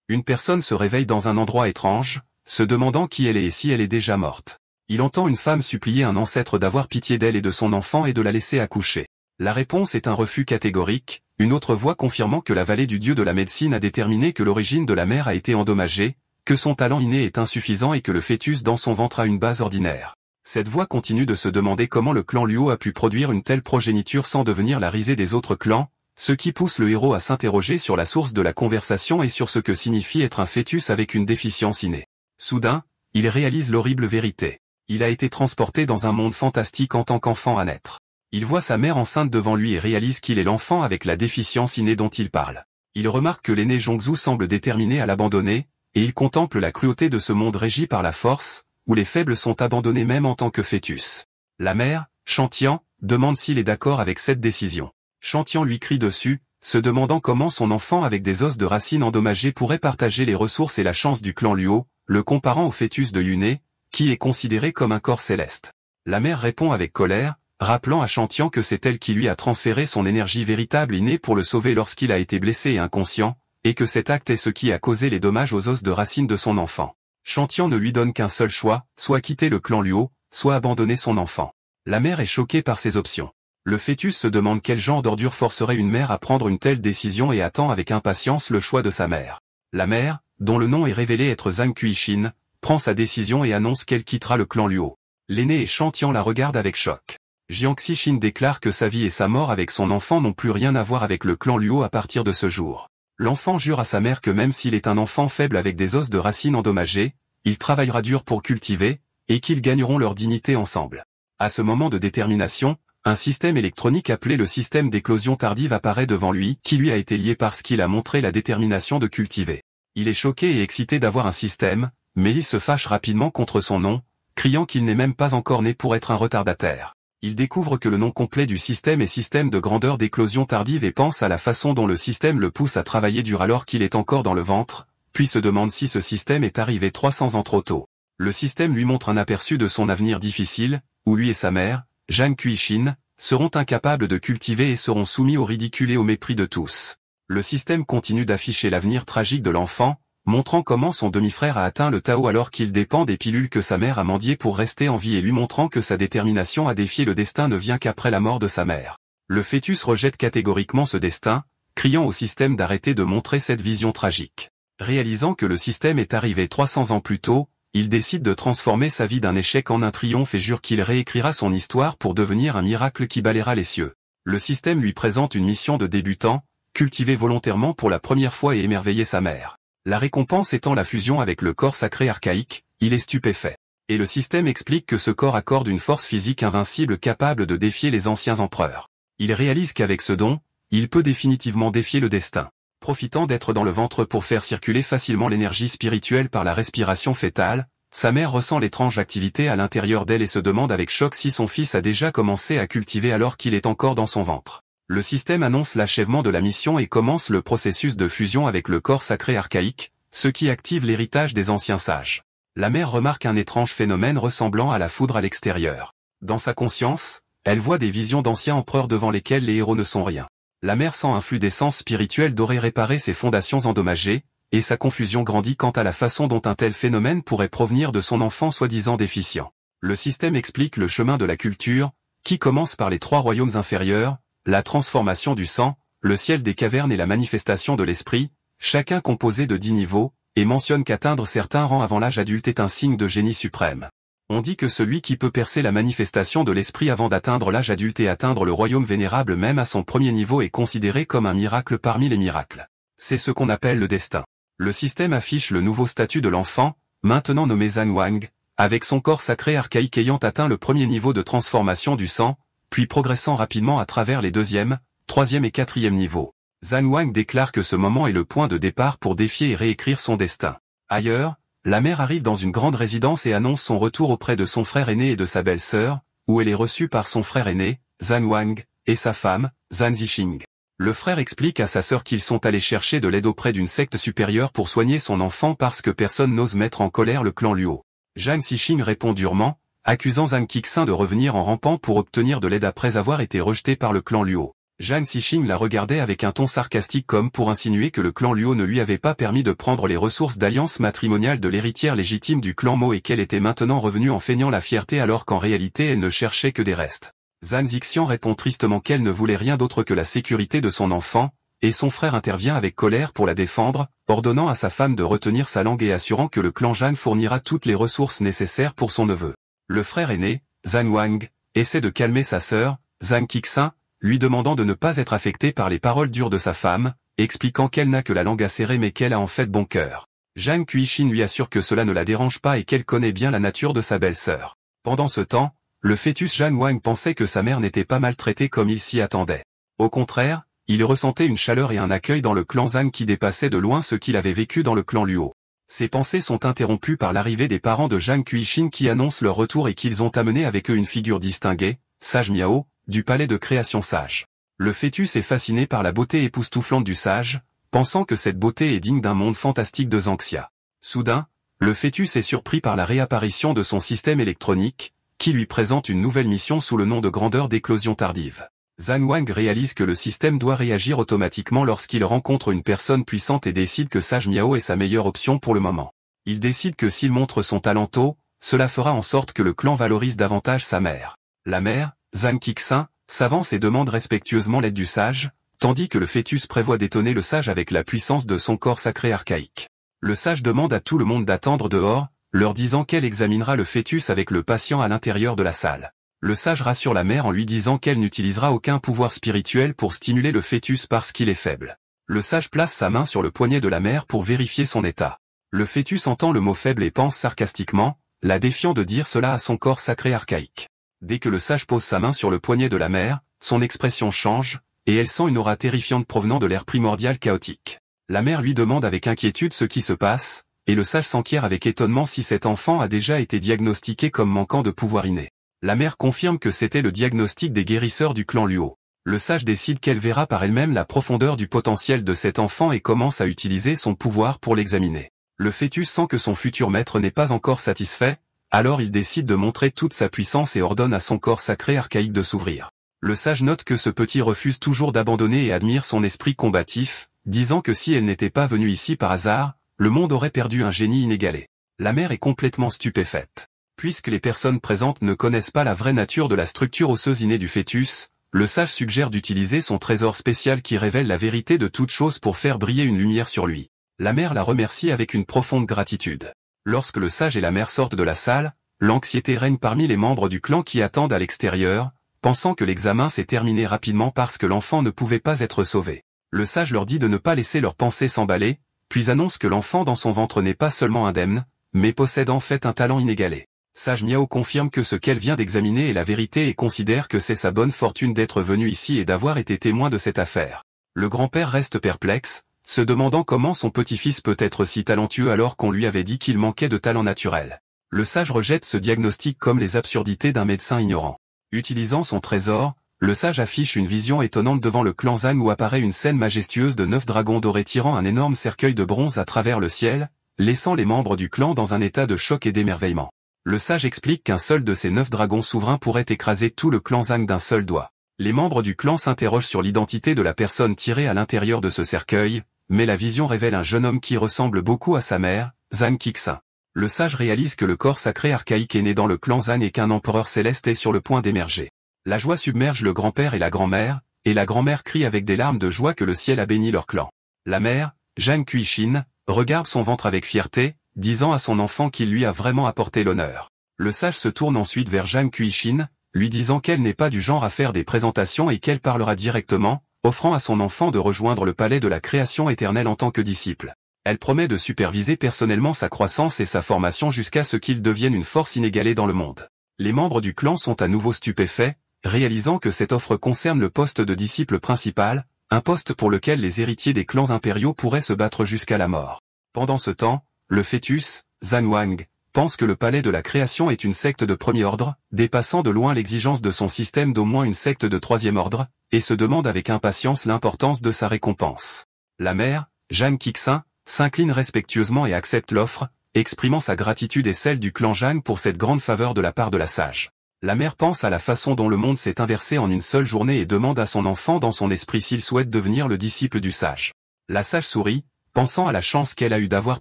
Une personne se réveille dans un endroit étrange, se demandant qui elle est et si elle est déjà morte. Il entend une femme supplier un ancêtre d'avoir pitié d'elle et de son enfant et de la laisser accoucher. La réponse est un refus catégorique, une autre voix confirmant que la vallée du dieu de la médecine a déterminé que l'origine de la mère a été endommagée, que son talent inné est insuffisant et que le fœtus dans son ventre a une base ordinaire. Cette voix continue de se demander comment le clan Luo a pu produire une telle progéniture sans devenir la risée des autres clans, ce qui pousse le héros à s'interroger sur la source de la conversation et sur ce que signifie être un fœtus avec une déficience innée. Soudain, il réalise l'horrible vérité. Il a été transporté dans un monde fantastique en tant qu'enfant à naître. Il voit sa mère enceinte devant lui et réalise qu'il est l'enfant avec la déficience innée dont il parle. Il remarque que l'aîné Zhongzhu semble déterminé à l'abandonner, et il contemple la cruauté de ce monde régi par la force, où les faibles sont abandonnés même en tant que fœtus. La mère, Shantian, demande s'il est d'accord avec cette décision. Shantian lui crie dessus, se demandant comment son enfant avec des os de racines endommagés pourrait partager les ressources et la chance du clan Luo, le comparant au fœtus de Yune, qui est considéré comme un corps céleste. La mère répond avec colère, rappelant à Shantian que c'est elle qui lui a transféré son énergie véritable innée pour le sauver lorsqu'il a été blessé et inconscient, et que cet acte est ce qui a causé les dommages aux os de racines de son enfant. Shantian ne lui donne qu'un seul choix, soit quitter le clan Luo, soit abandonner son enfant. La mère est choquée par ces options. Le fœtus se demande quel genre d'ordure forcerait une mère à prendre une telle décision et attend avec impatience le choix de sa mère. La mère, dont le nom est révélé être Zhang Kuishin, prend sa décision et annonce qu'elle quittera le clan Luo. L'aîné et Shantian la regardent avec choc. Jiang Xixin déclare que sa vie et sa mort avec son enfant n'ont plus rien à voir avec le clan Luo à partir de ce jour. L'enfant jure à sa mère que même s'il est un enfant faible avec des os de racines endommagés, il travaillera dur pour cultiver, et qu'ils gagneront leur dignité ensemble. À ce moment de détermination, un système électronique appelé le système d'éclosion tardive apparaît devant lui, qui lui a été lié parce qu'il a montré la détermination de cultiver. Il est choqué et excité d'avoir un système, mais il se fâche rapidement contre son nom, criant qu'il n'est même pas encore né pour être un retardataire. Il découvre que le nom complet du système est système de grandeur d'éclosion tardive et pense à la façon dont le système le pousse à travailler dur alors qu'il est encore dans le ventre, puis se demande si ce système est arrivé 300 ans trop tôt. Le système lui montre un aperçu de son avenir difficile, où lui et sa mère, Zhang Kuishin, seront incapables de cultiver et seront soumis au ridicule et au mépris de tous. Le système continue d'afficher l'avenir tragique de l'enfant, montrant comment son demi-frère a atteint le Tao alors qu'il dépend des pilules que sa mère a mendiées pour rester en vie et lui montrant que sa détermination à défier le destin ne vient qu'après la mort de sa mère. Le fœtus rejette catégoriquement ce destin, criant au système d'arrêter de montrer cette vision tragique. Réalisant que le système est arrivé 300 ans plus tôt, il décide de transformer sa vie d'un échec en un triomphe et jure qu'il réécrira son histoire pour devenir un miracle qui balayera les cieux. Le système lui présente une mission de débutant, cultiver volontairement pour la première fois et émerveiller sa mère. La récompense étant la fusion avec le corps sacré archaïque, il est stupéfait. Et le système explique que ce corps accorde une force physique invincible capable de défier les anciens empereurs. Il réalise qu'avec ce don, il peut définitivement défier le destin. Profitant d'être dans le ventre pour faire circuler facilement l'énergie spirituelle par la respiration fœtale, sa mère ressent l'étrange activité à l'intérieur d'elle et se demande avec choc si son fils a déjà commencé à cultiver alors qu'il est encore dans son ventre. Le système annonce l'achèvement de la mission et commence le processus de fusion avec le corps sacré archaïque, ce qui active l'héritage des anciens sages. La mère remarque un étrange phénomène ressemblant à la foudre à l'extérieur. Dans sa conscience, elle voit des visions d'anciens empereurs devant lesquels les héros ne sont rien. La mère sent un flux d'essence spirituelle dorée réparer ses fondations endommagées, et sa confusion grandit quant à la façon dont un tel phénomène pourrait provenir de son enfant soi-disant déficient. Le système explique le chemin de la culture, qui commence par les 3 royaumes inférieurs, la transformation du sang, le ciel des cavernes et la manifestation de l'esprit, chacun composé de 10 niveaux, et mentionne qu'atteindre certains rangs avant l'âge adulte est un signe de génie suprême. On dit que celui qui peut percer la manifestation de l'esprit avant d'atteindre l'âge adulte et atteindre le royaume vénérable même à son premier niveau est considéré comme un miracle parmi les miracles. C'est ce qu'on appelle le destin. Le système affiche le nouveau statut de l'enfant, maintenant nommé Zhang Wang, avec son corps sacré archaïque ayant atteint le premier niveau de transformation du sang, puis progressant rapidement à travers les 2e, 3e et 4e niveaux. Zhang Wang déclare que ce moment est le point de départ pour défier et réécrire son destin. Ailleurs, la mère arrive dans une grande résidence et annonce son retour auprès de son frère aîné et de sa belle-sœur, où elle est reçue par son frère aîné, Zhang Wang, et sa femme, Zhang Zixing. Le frère explique à sa sœur qu'ils sont allés chercher de l'aide auprès d'une secte supérieure pour soigner son enfant parce que personne n'ose mettre en colère le clan Luo. Zhang Zixing répond durement, accusant Zhang Qixin de revenir en rampant pour obtenir de l'aide après avoir été rejeté par le clan Luo. Zhang Xixing la regardait avec un ton sarcastique comme pour insinuer que le clan Luo ne lui avait pas permis de prendre les ressources d'alliance matrimoniale de l'héritière légitime du clan Mo et qu'elle était maintenant revenue en feignant la fierté alors qu'en réalité elle ne cherchait que des restes. Zhang Zixian répond tristement qu'elle ne voulait rien d'autre que la sécurité de son enfant, et son frère intervient avec colère pour la défendre, ordonnant à sa femme de retenir sa langue et assurant que le clan Zhang fournira toutes les ressources nécessaires pour son neveu. Le frère aîné, Zhang Wang, essaie de calmer sa sœur, Zhang Qixin, lui demandant de ne pas être affectée par les paroles dures de sa femme, expliquant qu'elle n'a que la langue acérée mais qu'elle a en fait bon cœur. Zhang Quixin lui assure que cela ne la dérange pas et qu'elle connaît bien la nature de sa belle-sœur. Pendant ce temps, le fœtus Zhang Wang pensait que sa mère n'était pas maltraitée comme il s'y attendait. Au contraire, il ressentait une chaleur et un accueil dans le clan Zhang qui dépassait de loin ce qu'il avait vécu dans le clan Luo. Ses pensées sont interrompues par l'arrivée des parents de Zhang Quixin qui annoncent leur retour et qu'ils ont amené avec eux une figure distinguée, Sage Miao, du palais de création sage. Le fœtus est fasciné par la beauté époustouflante du sage, pensant que cette beauté est digne d'un monde fantastique de Zangxia. Soudain, le fœtus est surpris par la réapparition de son système électronique, qui lui présente une nouvelle mission sous le nom de grandeur d'éclosion tardive. Zhang Wang réalise que le système doit réagir automatiquement lorsqu'il rencontre une personne puissante et décide que Sage Miao est sa meilleure option pour le moment. Il décide que s'il montre son talent tôt, cela fera en sorte que le clan valorise davantage sa mère. La mère, Zhang Qixin, s'avance et demande respectueusement l'aide du sage, tandis que le fœtus prévoit d'étonner le sage avec la puissance de son corps sacré archaïque. Le sage demande à tout le monde d'attendre dehors, leur disant qu'elle examinera le fœtus avec le patient à l'intérieur de la salle. Le sage rassure la mère en lui disant qu'elle n'utilisera aucun pouvoir spirituel pour stimuler le fœtus parce qu'il est faible. Le sage place sa main sur le poignet de la mère pour vérifier son état. Le fœtus entend le mot faible et pense sarcastiquement, la défiant de dire cela à son corps sacré archaïque. Dès que le sage pose sa main sur le poignet de la mère, son expression change, et elle sent une aura terrifiante provenant de l'air primordial chaotique. La mère lui demande avec inquiétude ce qui se passe, et le sage s'enquiert avec étonnement si cet enfant a déjà été diagnostiqué comme manquant de pouvoir inné. La mère confirme que c'était le diagnostic des guérisseurs du clan Luo. Le sage décide qu'elle verra par elle-même la profondeur du potentiel de cet enfant et commence à utiliser son pouvoir pour l'examiner. Le fœtus sent que son futur maître n'est pas encore satisfait, alors il décide de montrer toute sa puissance et ordonne à son corps sacré archaïque de s'ouvrir. Le sage note que ce petit refuse toujours d'abandonner et admire son esprit combatif, disant que si elle n'était pas venue ici par hasard, le monde aurait perdu un génie inégalé. La mère est complètement stupéfaite. Puisque les personnes présentes ne connaissent pas la vraie nature de la structure osseuse innée du fœtus, le sage suggère d'utiliser son trésor spécial qui révèle la vérité de toute chose pour faire briller une lumière sur lui. La mère la remercie avec une profonde gratitude. Lorsque le sage et la mère sortent de la salle, l'anxiété règne parmi les membres du clan qui attendent à l'extérieur, pensant que l'examen s'est terminé rapidement parce que l'enfant ne pouvait pas être sauvé. Le sage leur dit de ne pas laisser leurs pensées s'emballer, puis annonce que l'enfant dans son ventre n'est pas seulement indemne, mais possède en fait un talent inégalé. Sage Miao confirme que ce qu'elle vient d'examiner est la vérité et considère que c'est sa bonne fortune d'être venu ici et d'avoir été témoin de cette affaire. Le grand-père reste perplexe, se demandant comment son petit-fils peut être si talentueux alors qu'on lui avait dit qu'il manquait de talent naturel. Le sage rejette ce diagnostic comme les absurdités d'un médecin ignorant. Utilisant son trésor, le sage affiche une vision étonnante devant le clan Zhang où apparaît une scène majestueuse de 9 dragons dorés tirant un énorme cercueil de bronze à travers le ciel, laissant les membres du clan dans un état de choc et d'émerveillement. Le sage explique qu'un seul de ces 9 dragons souverains pourrait écraser tout le clan Zhang d'un seul doigt. Les membres du clan s'interrogent sur l'identité de la personne tirée à l'intérieur de ce cercueil, mais la vision révèle un jeune homme qui ressemble beaucoup à sa mère, Zhang Qixin. Le sage réalise que le corps sacré archaïque est né dans le clan Zhang et qu'un empereur céleste est sur le point d'émerger. La joie submerge le grand-père et la grand-mère crie avec des larmes de joie que le ciel a béni leur clan. La mère, Zhang Quixin, regarde son ventre avec fierté, disant à son enfant qu'il lui a vraiment apporté l'honneur. Le sage se tourne ensuite vers Zhang Quixin, lui disant qu'elle n'est pas du genre à faire des présentations et qu'elle parlera directement, offrant à son enfant de rejoindre le palais de la création éternelle en tant que disciple. Elle promet de superviser personnellement sa croissance et sa formation jusqu'à ce qu'il devienne une force inégalée dans le monde. Les membres du clan sont à nouveau stupéfaits, réalisant que cette offre concerne le poste de disciple principal, un poste pour lequel les héritiers des clans impériaux pourraient se battre jusqu'à la mort. Pendant ce temps, le fœtus, Zhang Wang, pense que le palais de la création est une secte de premier ordre, dépassant de loin l'exigence de son système d'au moins une secte de troisième ordre, et se demande avec impatience l'importance de sa récompense. La mère, Zhang Qixin, s'incline respectueusement et accepte l'offre, exprimant sa gratitude et celle du clan Zhang pour cette grande faveur de la part de la sage. La mère pense à la façon dont le monde s'est inversé en une seule journée et demande à son enfant dans son esprit s'il souhaite devenir le disciple du sage. La sage sourit, pensant à la chance qu'elle a eue d'avoir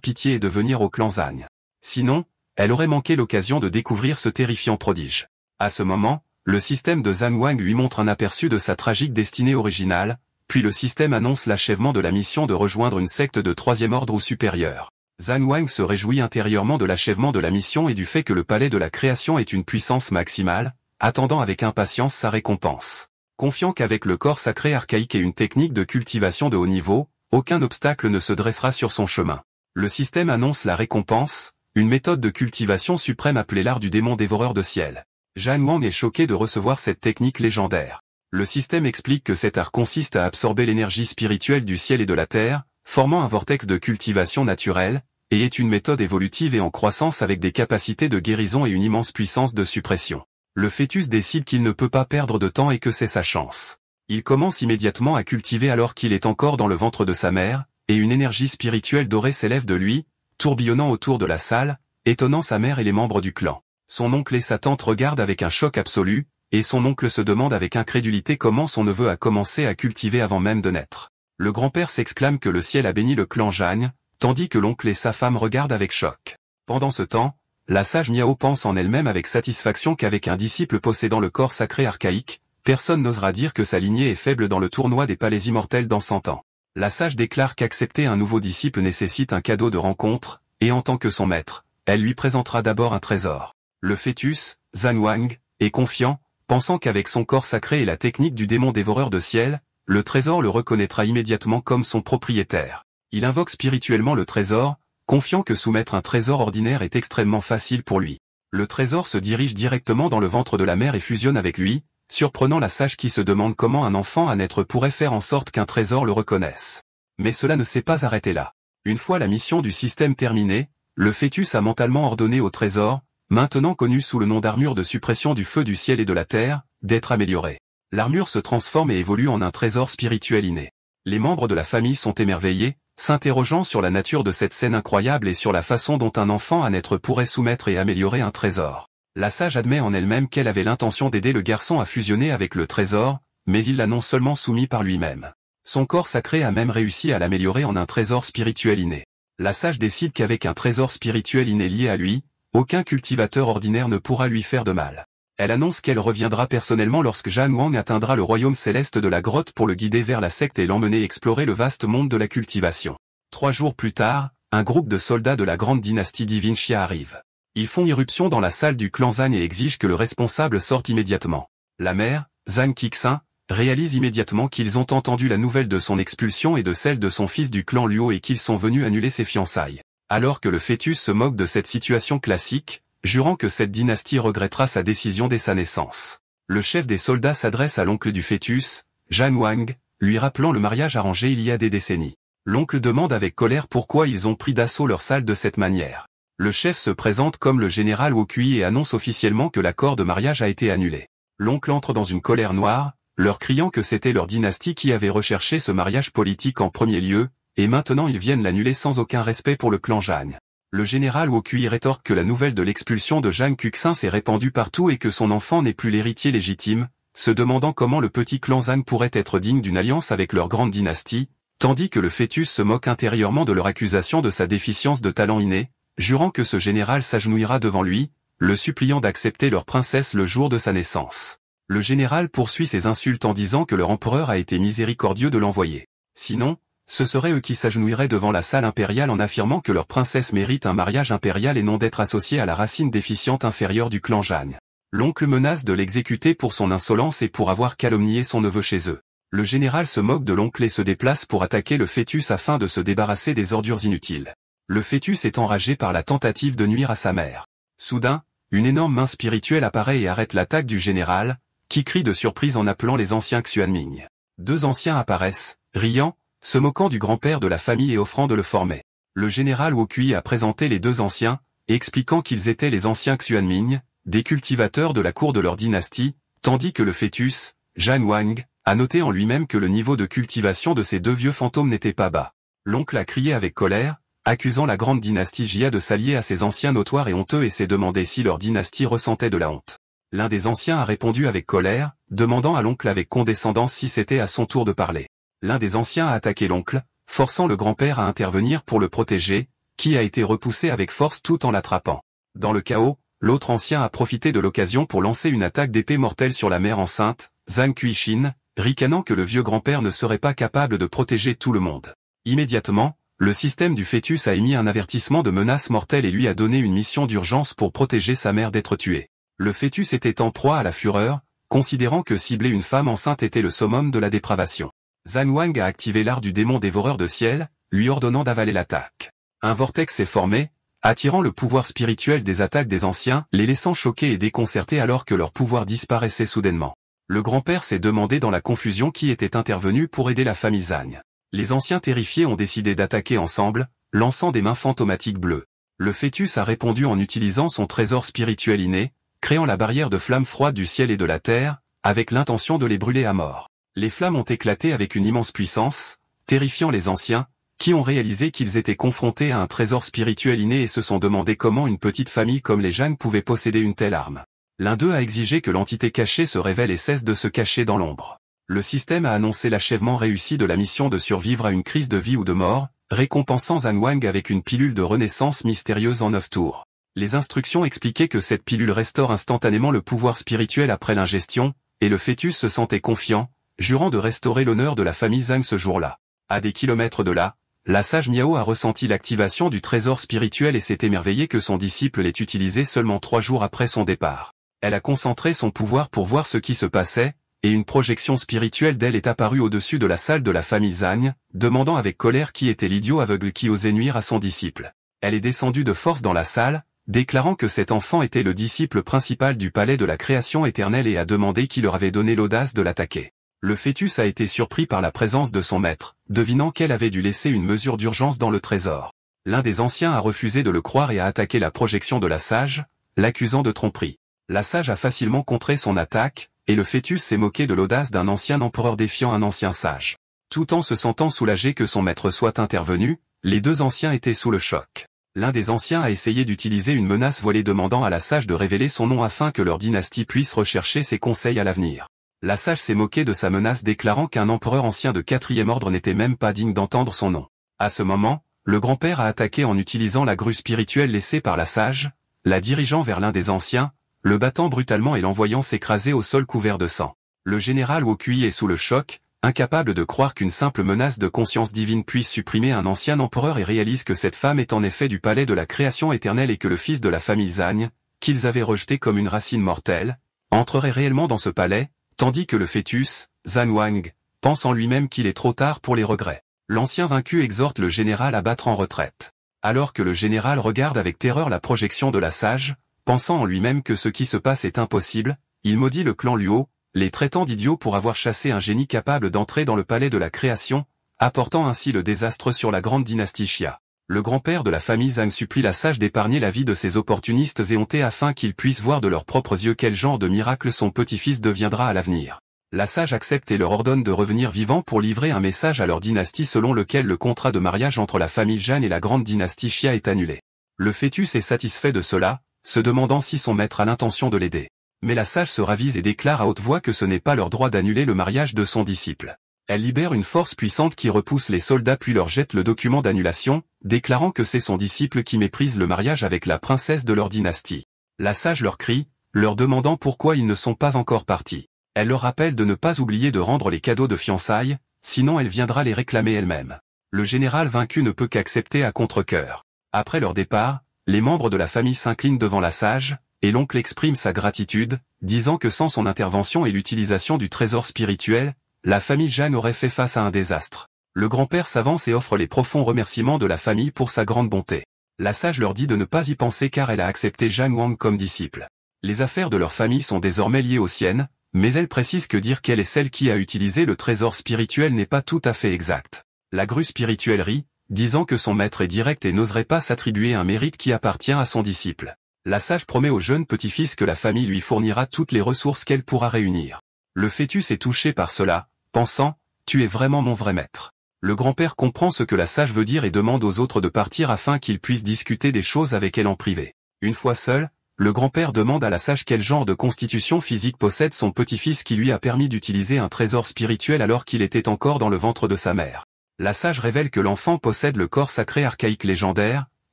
pitié et de venir au clan Zhang. Sinon, elle aurait manqué l'occasion de découvrir ce terrifiant prodige. À ce moment, le système de Zhang Wang lui montre un aperçu de sa tragique destinée originale, puis le système annonce l'achèvement de la mission de rejoindre une secte de 3e ordre ou supérieur. Zhang Wang se réjouit intérieurement de l'achèvement de la mission et du fait que le palais de la création ait une puissance maximale, attendant avec impatience sa récompense. Confiant qu'avec le corps sacré archaïque et une technique de cultivation de haut niveau, aucun obstacle ne se dressera sur son chemin. Le système annonce la récompense, une méthode de cultivation suprême appelée l'art du démon dévoreur de ciel. Zhang Wang est choqué de recevoir cette technique légendaire. Le système explique que cet art consiste à absorber l'énergie spirituelle du ciel et de la terre, formant un vortex de cultivation naturelle, et est une méthode évolutive et en croissance avec des capacités de guérison et une immense puissance de suppression. Le fœtus décide qu'il ne peut pas perdre de temps et que c'est sa chance. Il commence immédiatement à cultiver alors qu'il est encore dans le ventre de sa mère, et une énergie spirituelle dorée s'élève de lui, tourbillonnant autour de la salle, étonnant sa mère et les membres du clan. Son oncle et sa tante regardent avec un choc absolu, et son oncle se demande avec incrédulité comment son neveu a commencé à cultiver avant même de naître. Le grand-père s'exclame que le ciel a béni le clan Zhang, tandis que l'oncle et sa femme regardent avec choc. Pendant ce temps, la sage Miao pense en elle-même avec satisfaction qu'avec un disciple possédant le corps sacré archaïque, personne n'osera dire que sa lignée est faible dans le tournoi des palais immortels dans 100 ans. La sage déclare qu'accepter un nouveau disciple nécessite un cadeau de rencontre, et en tant que son maître, elle lui présentera d'abord un trésor. Le fœtus, Zhang Wang, est confiant, pensant qu'avec son corps sacré et la technique du démon dévoreur de ciel, le trésor le reconnaîtra immédiatement comme son propriétaire. Il invoque spirituellement le trésor, confiant que soumettre un trésor ordinaire est extrêmement facile pour lui. Le trésor se dirige directement dans le ventre de la mère et fusionne avec lui, surprenant la sage qui se demande comment un enfant à naître pourrait faire en sorte qu'un trésor le reconnaisse. Mais cela ne s'est pas arrêté là. Une fois la mission du système terminée, le fœtus a mentalement ordonné au trésor, maintenant connu sous le nom d'armure de suppression du feu du ciel et de la terre, d'être amélioré. L'armure se transforme et évolue en un trésor spirituel inné. Les membres de la famille sont émerveillés, s'interrogeant sur la nature de cette scène incroyable et sur la façon dont un enfant à naître pourrait soumettre et améliorer un trésor. La sage admet en elle-même qu'elle avait l'intention d'aider le garçon à fusionner avec le trésor, mais il l'a non seulement soumis par lui-même. Son corps sacré a même réussi à l'améliorer en un trésor spirituel inné. La sage décide qu'avec un trésor spirituel inné lié à lui, aucun cultivateur ordinaire ne pourra lui faire de mal. Elle annonce qu'elle reviendra personnellement lorsque Zhang Wang atteindra le royaume céleste de la grotte pour le guider vers la secte et l'emmener explorer le vaste monde de la cultivation. 3 jours plus tard, un groupe de soldats de la grande dynastie divine Xia arrive. Ils font irruption dans la salle du clan Zhang et exigent que le responsable sorte immédiatement. La mère, Zhang Qixin, réalise immédiatement qu'ils ont entendu la nouvelle de son expulsion et de celle de son fils du clan Luo et qu'ils sont venus annuler ses fiançailles. Alors que le fœtus se moque de cette situation classique, jurant que cette dynastie regrettera sa décision dès sa naissance. Le chef des soldats s'adresse à l'oncle du fœtus, Zhang Wang, lui rappelant le mariage arrangé il y a des décennies. L'oncle demande avec colère pourquoi ils ont pris d'assaut leur salle de cette manière. Le chef se présente comme le général Wokui et annonce officiellement que l'accord de mariage a été annulé. L'oncle entre dans une colère noire, leur criant que c'était leur dynastie qui avait recherché ce mariage politique en premier lieu, et maintenant ils viennent l'annuler sans aucun respect pour le clan Zhang. Le général Wokui rétorque que la nouvelle de l'expulsion de Zhang Qixin s'est répandue partout et que son enfant n'est plus l'héritier légitime, se demandant comment le petit clan Zhang pourrait être digne d'une alliance avec leur grande dynastie, tandis que le fœtus se moque intérieurement de leur accusation de sa déficience de talent inné, jurant que ce général s'agenouillera devant lui, le suppliant d'accepter leur princesse le jour de sa naissance. Le général poursuit ses insultes en disant que leur empereur a été miséricordieux de l'envoyer. Sinon, ce seraient eux qui s'agenouilleraient devant la salle impériale en affirmant que leur princesse mérite un mariage impérial et non d'être associée à la racine déficiente inférieure du clan Zhang. L'oncle menace de l'exécuter pour son insolence et pour avoir calomnié son neveu chez eux. Le général se moque de l'oncle et se déplace pour attaquer le fœtus afin de se débarrasser des ordures inutiles. Le fœtus est enragé par la tentative de nuire à sa mère. Soudain, une énorme main spirituelle apparaît et arrête l'attaque du général, qui crie de surprise en appelant les anciens Xuanming. 2 anciens apparaissent, riant, se moquant du grand-père de la famille et offrant de le former. Le général Wokui a présenté les 2 anciens, expliquant qu'ils étaient les anciens Xuanming, des cultivateurs de la cour de leur dynastie, tandis que le fœtus, Zhang Wang, a noté en lui-même que le niveau de cultivation de ces 2 vieux fantômes n'était pas bas. L'oncle a crié avec colère, accusant la grande dynastie Jia de s'allier à ces anciens notoires et honteux et s'est demandé si leur dynastie ressentait de la honte. L'un des anciens a répondu avec colère, demandant à l'oncle avec condescendance si c'était à son tour de parler. L'un des anciens a attaqué l'oncle, forçant le grand-père à intervenir pour le protéger, qui a été repoussé avec force tout en l'attrapant. Dans le chaos, l'autre ancien a profité de l'occasion pour lancer une attaque d'épée mortelle sur la mère enceinte, Zhang Kuishin, ricanant que le vieux grand-père ne serait pas capable de protéger tout le monde. Immédiatement, le système du fœtus a émis un avertissement de menace mortelle et lui a donné une mission d'urgence pour protéger sa mère d'être tuée. Le fœtus était en proie à la fureur, considérant que cibler une femme enceinte était le summum de la dépravation. Zhang Wang a activé l'art du démon dévoreur de ciel, lui ordonnant d'avaler l'attaque. Un vortex s'est formé, attirant le pouvoir spirituel des attaques des anciens, les laissant choqués et déconcertés alors que leur pouvoir disparaissait soudainement. Le grand-père s'est demandé dans la confusion qui était intervenu pour aider la famille Zhang. Les anciens terrifiés ont décidé d'attaquer ensemble, lançant des mains fantomatiques bleues. Le fœtus a répondu en utilisant son trésor spirituel inné, créant la barrière de flammes froides du ciel et de la terre, avec l'intention de les brûler à mort. Les flammes ont éclaté avec une immense puissance, terrifiant les anciens, qui ont réalisé qu'ils étaient confrontés à un trésor spirituel inné et se sont demandé comment une petite famille comme les Zhang pouvait posséder une telle arme. L'un d'eux a exigé que l'entité cachée se révèle et cesse de se cacher dans l'ombre. Le système a annoncé l'achèvement réussi de la mission de survivre à une crise de vie ou de mort, récompensant Zhang Wang avec une pilule de renaissance mystérieuse en 9 tours. Les instructions expliquaient que cette pilule restaure instantanément le pouvoir spirituel après l'ingestion, et le fœtus se sentait confiant, jurant de restaurer l'honneur de la famille Zhang ce jour-là. À des kilomètres de là, la sage Miao a ressenti l'activation du trésor spirituel et s'est émerveillée que son disciple l'ait utilisé seulement 3 jours après son départ. Elle a concentré son pouvoir pour voir ce qui se passait, et une projection spirituelle d'elle est apparue au-dessus de la salle de la famille Zhang, demandant avec colère qui était l'idiot aveugle qui osait nuire à son disciple. Elle est descendue de force dans la salle, déclarant que cet enfant était le disciple principal du palais de la création éternelle et a demandé qui leur avait donné l'audace de l'attaquer. Le fœtus a été surpris par la présence de son maître, devinant qu'elle avait dû laisser une mesure d'urgence dans le trésor. L'un des anciens a refusé de le croire et a attaqué la projection de la sage, l'accusant de tromperie. La sage a facilement contré son attaque, et le fœtus s'est moqué de l'audace d'un ancien empereur défiant un ancien sage. Tout en se sentant soulagé que son maître soit intervenu, les deux anciens étaient sous le choc. L'un des anciens a essayé d'utiliser une menace voilée demandant à la sage de révéler son nom afin que leur dynastie puisse rechercher ses conseils à l'avenir. La sage s'est moquée de sa menace déclarant qu'un empereur ancien de 4e ordre n'était même pas digne d'entendre son nom. À ce moment, le grand-père a attaqué en utilisant la grue spirituelle laissée par la sage, la dirigeant vers l'un des anciens, le battant brutalement et l'envoyant s'écraser au sol couvert de sang. Le général Wokui est sous le choc, incapable de croire qu'une simple menace de conscience divine puisse supprimer un ancien empereur et réalise que cette femme est en effet du palais de la création éternelle et que le fils de la famille Zhang, qu'ils avaient rejeté comme une racine mortelle, entrerait réellement dans ce palais, tandis que le fœtus, Zhang Wang, pense en lui-même qu'il est trop tard pour les regrets. L'ancien vaincu exhorte le général à battre en retraite. Alors que le général regarde avec terreur la projection de la sage, pensant en lui-même que ce qui se passe est impossible, il maudit le clan Luo, les traitant d'idiots pour avoir chassé un génie capable d'entrer dans le palais de la création, apportant ainsi le désastre sur la grande dynastie Xia. Le grand-père de la famille Zhang supplie la sage d'épargner la vie de ces opportunistes éhontés afin qu'ils puissent voir de leurs propres yeux quel genre de miracle son petit-fils deviendra à l'avenir. La sage accepte et leur ordonne de revenir vivants pour livrer un message à leur dynastie selon lequel le contrat de mariage entre la famille Zhang et la grande dynastie Xia est annulé. Le fœtus est satisfait de cela, se demandant si son maître a l'intention de l'aider. Mais la sage se ravise et déclare à haute voix que ce n'est pas leur droit d'annuler le mariage de son disciple. Elle libère une force puissante qui repousse les soldats puis leur jette le document d'annulation, déclarant que c'est son disciple qui méprise le mariage avec la princesse de leur dynastie. La sage leur crie, leur demandant pourquoi ils ne sont pas encore partis. Elle leur rappelle de ne pas oublier de rendre les cadeaux de fiançailles, sinon elle viendra les réclamer elle-même. Le général vaincu ne peut qu'accepter à contre-cœur. Après leur départ, les membres de la famille s'inclinent devant la sage, et l'oncle exprime sa gratitude, disant que sans son intervention et l'utilisation du trésor spirituel, la famille Zhang aurait fait face à un désastre. Le grand-père s'avance et offre les profonds remerciements de la famille pour sa grande bonté. La sage leur dit de ne pas y penser car elle a accepté Zhang Wang comme disciple. Les affaires de leur famille sont désormais liées aux siennes, mais elle précise que dire qu'elle est celle qui a utilisé le trésor spirituel n'est pas tout à fait exact. La grue spirituelle rit, disant que son maître est direct et n'oserait pas s'attribuer un mérite qui appartient à son disciple. La sage promet au jeune petit-fils que la famille lui fournira toutes les ressources qu'elle pourra réunir. Le fœtus est touché par cela, pensant « Tu es vraiment mon vrai maître ». Le grand-père comprend ce que la sage veut dire et demande aux autres de partir afin qu'ils puissent discuter des choses avec elle en privé. Une fois seul, le grand-père demande à la sage quel genre de constitution physique possède son petit-fils qui lui a permis d'utiliser un trésor spirituel alors qu'il était encore dans le ventre de sa mère. La sage révèle que l'enfant possède le corps sacré archaïque légendaire,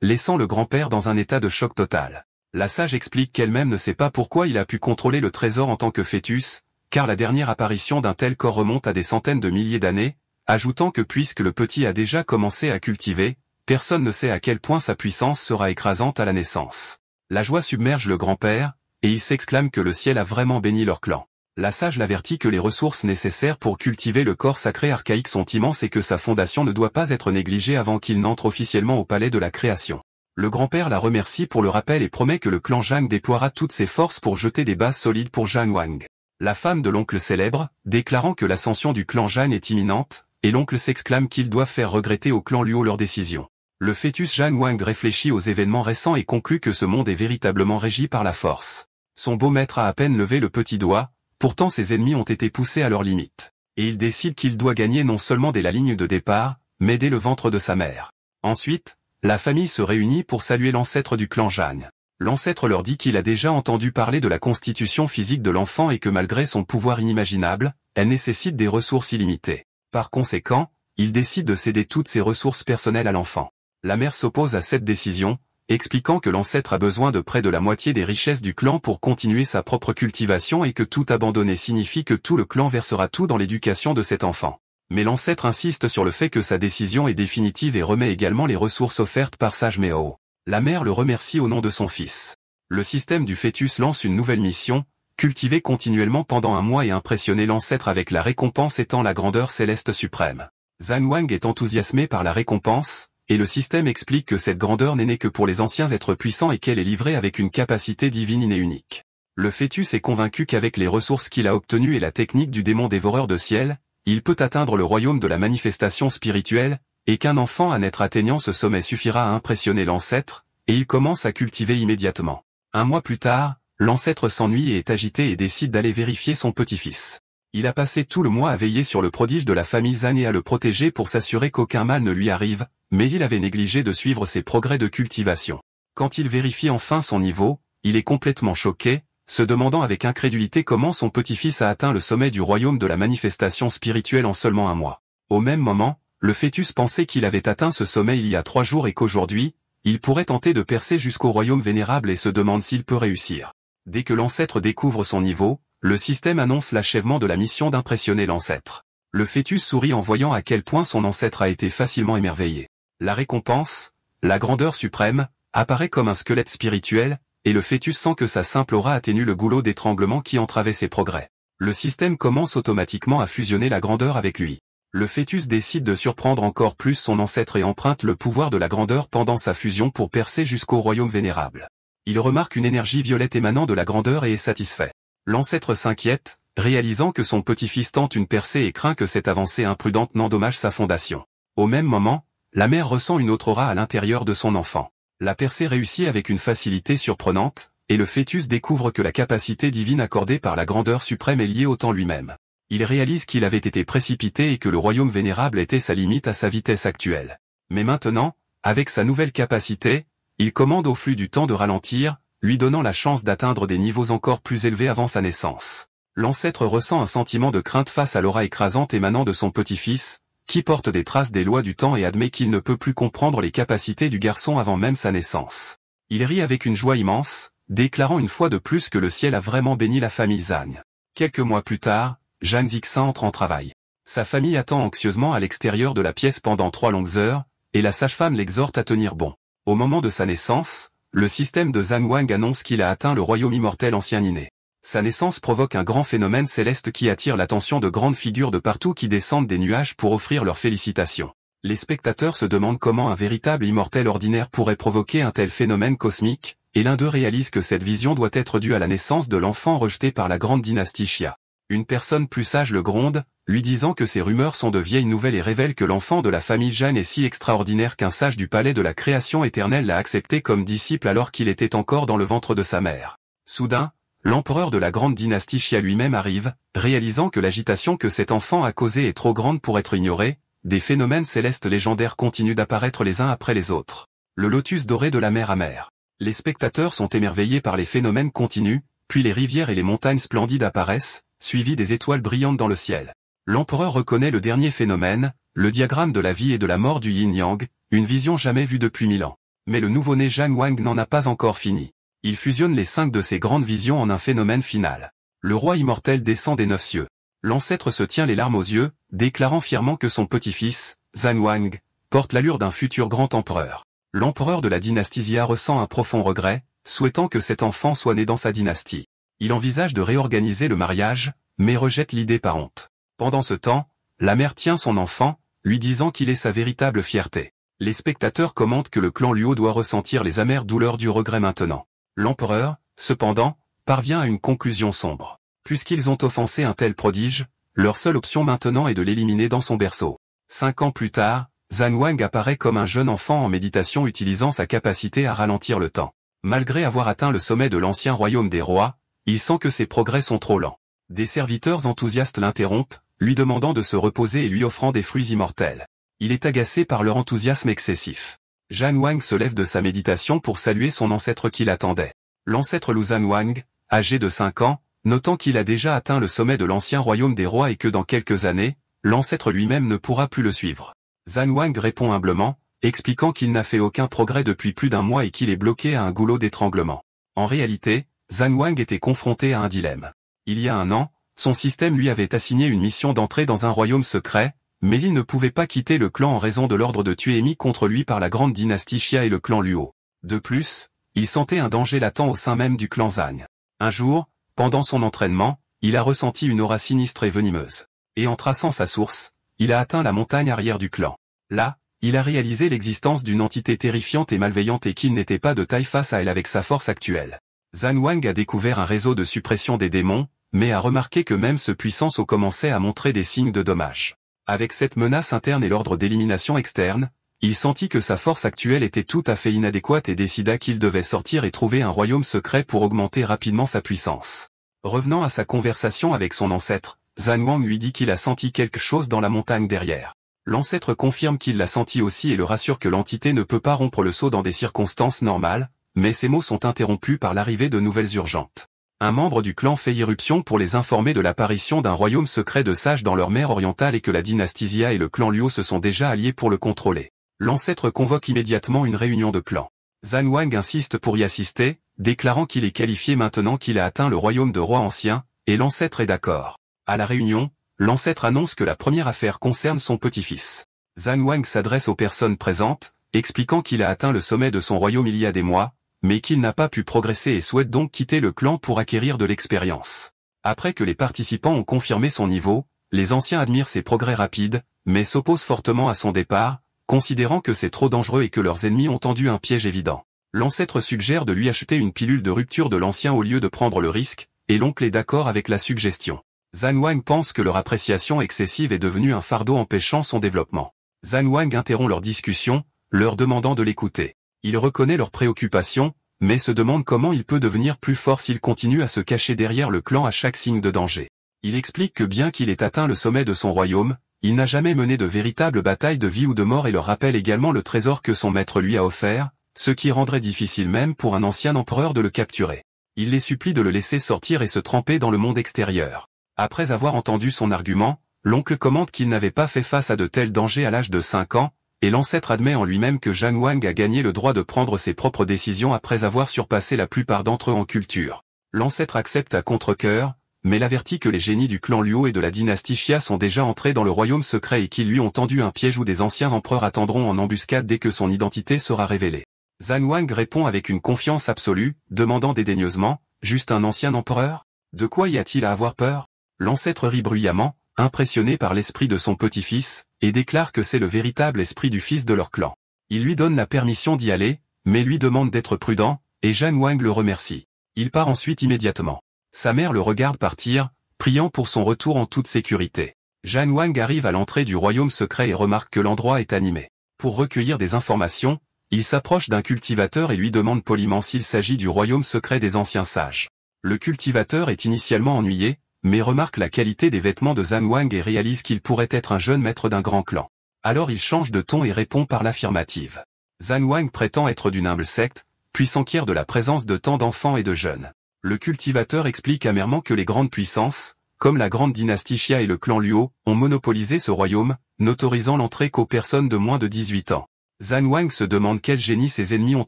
laissant le grand-père dans un état de choc total. La sage explique qu'elle-même ne sait pas pourquoi il a pu contrôler le trésor en tant que fœtus, car la dernière apparition d'un tel corps remonte à des centaines de milliers d'années, ajoutant que puisque le petit a déjà commencé à cultiver, personne ne sait à quel point sa puissance sera écrasante à la naissance. La joie submerge le grand-père, et il s'exclame que le ciel a vraiment béni leur clan. La sage l'avertit que les ressources nécessaires pour cultiver le corps sacré archaïque sont immenses et que sa fondation ne doit pas être négligée avant qu'il n'entre officiellement au palais de la création. Le grand-père la remercie pour le rappel et promet que le clan Zhang déploiera toutes ses forces pour jeter des bases solides pour Zhang Wang. La femme de l'oncle célèbre, déclarant que l'ascension du clan Zhang est imminente, et l'oncle s'exclame qu'ils doivent faire regretter au clan Luo leur décision. Le fœtus Zhang Wang réfléchit aux événements récents et conclut que ce monde est véritablement régi par la force. Son beau maître a à peine levé le petit doigt, pourtant ses ennemis ont été poussés à leurs limites. Et il décide qu'il doit gagner non seulement dès la ligne de départ, mais dès le ventre de sa mère. Ensuite, la famille se réunit pour saluer l'ancêtre du clan Zhang. L'ancêtre leur dit qu'il a déjà entendu parler de la constitution physique de l'enfant et que malgré son pouvoir inimaginable, elle nécessite des ressources illimitées. Par conséquent, il décide de céder toutes ses ressources personnelles à l'enfant. La mère s'oppose à cette décision, expliquant que l'ancêtre a besoin de près de la moitié des richesses du clan pour continuer sa propre cultivation et que tout abandonner signifie que tout le clan versera tout dans l'éducation de cet enfant. Mais l'ancêtre insiste sur le fait que sa décision est définitive et remet également les ressources offertes par Sage Meo. La mère le remercie au nom de son fils. Le système du fœtus lance une nouvelle mission, cultiver continuellement pendant un mois et impressionner l'ancêtre avec la récompense étant la grandeur céleste suprême. Zhang Wang est enthousiasmé par la récompense, et le système explique que cette grandeur n'est née que pour les anciens êtres puissants et qu'elle est livrée avec une capacité divine innée unique. Le fœtus est convaincu qu'avec les ressources qu'il a obtenues et la technique du démon dévoreur de ciel, il peut atteindre le royaume de la manifestation spirituelle, et qu'un enfant à naître atteignant ce sommet suffira à impressionner l'ancêtre, et il commence à cultiver immédiatement. Un mois plus tard, l'ancêtre s'ennuie et est agité et décide d'aller vérifier son petit-fils. Il a passé tout le mois à veiller sur le prodige de la famille Zhang et à le protéger pour s'assurer qu'aucun mal ne lui arrive, mais il avait négligé de suivre ses progrès de cultivation. Quand il vérifie enfin son niveau, il est complètement choqué, se demandant avec incrédulité comment son petit-fils a atteint le sommet du royaume de la manifestation spirituelle en seulement un mois. Au même moment, le fœtus pensait qu'il avait atteint ce sommet il y a 3 jours et qu'aujourd'hui, il pourrait tenter de percer jusqu'au royaume vénérable et se demande s'il peut réussir. Dès que l'ancêtre découvre son niveau, le système annonce l'achèvement de la mission d'impressionner l'ancêtre. Le fœtus sourit en voyant à quel point son ancêtre a été facilement émerveillé. La récompense, la grandeur suprême, apparaît comme un squelette spirituel, et le fœtus sent que sa simple aura atténue le goulot d'étranglement qui entravait ses progrès. Le système commence automatiquement à fusionner la grandeur avec lui. Le fœtus décide de surprendre encore plus son ancêtre et emprunte le pouvoir de la grandeur pendant sa fusion pour percer jusqu'au royaume vénérable. Il remarque une énergie violette émanant de la grandeur et est satisfait. L'ancêtre s'inquiète, réalisant que son petit-fils tente une percée et craint que cette avancée imprudente n'endommage sa fondation. Au même moment, la mère ressent une autre aura à l'intérieur de son enfant. La percée réussit avec une facilité surprenante, et le fœtus découvre que la capacité divine accordée par la grandeur suprême est liée au temps lui-même. Il réalise qu'il avait été précipité et que le royaume vénérable était sa limite à sa vitesse actuelle. Mais maintenant, avec sa nouvelle capacité, il commande au flux du temps de ralentir, lui donnant la chance d'atteindre des niveaux encore plus élevés avant sa naissance. L'ancêtre ressent un sentiment de crainte face à l'aura écrasante émanant de son petit-fils, qui porte des traces des lois du temps et admet qu'il ne peut plus comprendre les capacités du garçon avant même sa naissance. Il rit avec une joie immense, déclarant une fois de plus que le ciel a vraiment béni la famille Zhang. Quelques mois plus tard, Zhang Zixin entre en travail. Sa famille attend anxieusement à l'extérieur de la pièce pendant 3 longues heures, et la sage-femme l'exhorte à tenir bon. Au moment de sa naissance, le système de Zhang Wang annonce qu'il a atteint le royaume immortel ancien inné. Sa naissance provoque un grand phénomène céleste qui attire l'attention de grandes figures de partout qui descendent des nuages pour offrir leurs félicitations. Les spectateurs se demandent comment un véritable immortel ordinaire pourrait provoquer un tel phénomène cosmique, et l'un d'eux réalise que cette vision doit être due à la naissance de l'enfant rejeté par la grande dynastie Xia. Une personne plus sage le gronde, lui disant que ces rumeurs sont de vieilles nouvelles et révèle que l'enfant de la famille Zhang est si extraordinaire qu'un sage du palais de la création éternelle l'a accepté comme disciple alors qu'il était encore dans le ventre de sa mère. Soudain, l'empereur de la grande dynastie Xia lui-même arrive, réalisant que l'agitation que cet enfant a causée est trop grande pour être ignorée, des phénomènes célestes légendaires continuent d'apparaître les uns après les autres. Le lotus doré de la mer amère. Les spectateurs sont émerveillés par les phénomènes continus, puis les rivières et les montagnes splendides apparaissent, suivies des étoiles brillantes dans le ciel. L'empereur reconnaît le dernier phénomène, le diagramme de la vie et de la mort du yin-yang, une vision jamais vue depuis 1000 ans. Mais le nouveau-né Zhang Wang n'en a pas encore fini. Il fusionne les 5 de ses grandes visions en un phénomène final. Le roi immortel descend des 9 cieux. L'ancêtre se tient les larmes aux yeux, déclarant fièrement que son petit-fils, Zhang Wang, porte l'allure d'un futur grand empereur. L'empereur de la dynastie Xia ressent un profond regret, souhaitant que cet enfant soit né dans sa dynastie. Il envisage de réorganiser le mariage, mais rejette l'idée par honte. Pendant ce temps, la mère tient son enfant, lui disant qu'il est sa véritable fierté. Les spectateurs commentent que le clan Luo doit ressentir les amères douleurs du regret maintenant. L'empereur, cependant, parvient à une conclusion sombre. Puisqu'ils ont offensé un tel prodige, leur seule option maintenant est de l'éliminer dans son berceau. 5 ans plus tard, Zhang Wang apparaît comme un jeune enfant en méditation utilisant sa capacité à ralentir le temps. Malgré avoir atteint le sommet de l'ancien royaume des rois, il sent que ses progrès sont trop lents. Des serviteurs enthousiastes l'interrompent, lui demandant de se reposer et lui offrant des fruits immortels. Il est agacé par leur enthousiasme excessif. Zhang Wang se lève de sa méditation pour saluer son ancêtre qui l'attendait. L'ancêtre Lu Zhang Wang, âgé de 5 ans, notant qu'il a déjà atteint le sommet de l'ancien royaume des rois et que dans quelques années, l'ancêtre lui-même ne pourra plus le suivre. Zhang Wang répond humblement, expliquant qu'il n'a fait aucun progrès depuis plus d'un mois et qu'il est bloqué à un goulot d'étranglement. En réalité, Zhang Wang était confronté à un dilemme. Il y a un an, son système lui avait assigné une mission d'entrer dans un royaume secret, mais il ne pouvait pas quitter le clan en raison de l'ordre de tuer émis contre lui par la grande dynastie Xia et le clan Luo. De plus, il sentait un danger latent au sein même du clan Zhang. Un jour, pendant son entraînement, il a ressenti une aura sinistre et venimeuse. Et en traçant sa source, il a atteint la montagne arrière du clan. Là, il a réalisé l'existence d'une entité terrifiante et malveillante et qu'il n'était pas de taille face à elle avec sa force actuelle. Zhang Wang a découvert un réseau de suppression des démons, mais a remarqué que même ce puissant sceau commençait à montrer des signes de dommage. Avec cette menace interne et l'ordre d'élimination externe, il sentit que sa force actuelle était tout à fait inadéquate et décida qu'il devait sortir et trouver un royaume secret pour augmenter rapidement sa puissance. Revenant à sa conversation avec son ancêtre, Zhang Wang lui dit qu'il a senti quelque chose dans la montagne derrière. L'ancêtre confirme qu'il l'a senti aussi et le rassure que l'entité ne peut pas rompre le sceau dans des circonstances normales, mais ces mots sont interrompus par l'arrivée de nouvelles urgentes. Un membre du clan fait irruption pour les informer de l'apparition d'un royaume secret de sages dans leur mer orientale et que la dynastie Xia et le clan Luo se sont déjà alliés pour le contrôler. L'ancêtre convoque immédiatement une réunion de clans. Zhang Wang insiste pour y assister, déclarant qu'il est qualifié maintenant qu'il a atteint le royaume de roi ancien, et l'ancêtre est d'accord. À la réunion, l'ancêtre annonce que la première affaire concerne son petit-fils. Zhang Wang s'adresse aux personnes présentes, expliquant qu'il a atteint le sommet de son royaume il y a des mois, mais qu'il n'a pas pu progresser et souhaite donc quitter le clan pour acquérir de l'expérience. Après que les participants ont confirmé son niveau, les anciens admirent ses progrès rapides, mais s'opposent fortement à son départ, considérant que c'est trop dangereux et que leurs ennemis ont tendu un piège évident. L'ancêtre suggère de lui acheter une pilule de rupture de l'ancien au lieu de prendre le risque, et l'oncle est d'accord avec la suggestion. Zhang Wang pense que leur appréciation excessive est devenue un fardeau empêchant son développement. Zhang Wang interrompt leur discussion, leur demandant de l'écouter. Il reconnaît leurs préoccupations, mais se demande comment il peut devenir plus fort s'il continue à se cacher derrière le clan à chaque signe de danger. Il explique que bien qu'il ait atteint le sommet de son royaume, il n'a jamais mené de véritable bataille de vie ou de mort et leur rappelle également le trésor que son maître lui a offert, ce qui rendrait difficile même pour un ancien empereur de le capturer. Il les supplie de le laisser sortir et se tremper dans le monde extérieur. Après avoir entendu son argument, l'oncle commente qu'il n'avait pas fait face à de tels dangers à l'âge de 5 ans, et l'ancêtre admet en lui-même que Zhang Wang a gagné le droit de prendre ses propres décisions après avoir surpassé la plupart d'entre eux en culture. L'ancêtre accepte à contre-cœur, mais l'avertit que les génies du clan Luo et de la dynastie Xia sont déjà entrés dans le royaume secret et qu'ils lui ont tendu un piège où des anciens empereurs attendront en embuscade dès que son identité sera révélée. Zhang Wang répond avec une confiance absolue, demandant dédaigneusement, « Juste un ancien empereur ? De quoi y a-t-il à avoir peur ?» L'ancêtre rit bruyamment, impressionné par l'esprit de son petit-fils, et déclare que c'est le véritable esprit du fils de leur clan. Il lui donne la permission d'y aller, mais lui demande d'être prudent, et Zhang Wang le remercie. Il part ensuite immédiatement. Sa mère le regarde partir, priant pour son retour en toute sécurité. Zhang Wang arrive à l'entrée du royaume secret et remarque que l'endroit est animé. Pour recueillir des informations, il s'approche d'un cultivateur et lui demande poliment s'il s'agit du royaume secret des anciens sages. Le cultivateur est initialement ennuyé, mais remarque la qualité des vêtements de Zhang Wang et réalise qu'il pourrait être un jeune maître d'un grand clan. Alors il change de ton et répond par l'affirmative. Zhang Wang prétend être d'une humble secte, puis s'enquiert de la présence de tant d'enfants et de jeunes. Le cultivateur explique amèrement que les grandes puissances, comme la grande dynastie Xia et le clan Luo, ont monopolisé ce royaume, n'autorisant l'entrée qu'aux personnes de moins de 18 ans. Zhan Wang se demande quel génie ses ennemis ont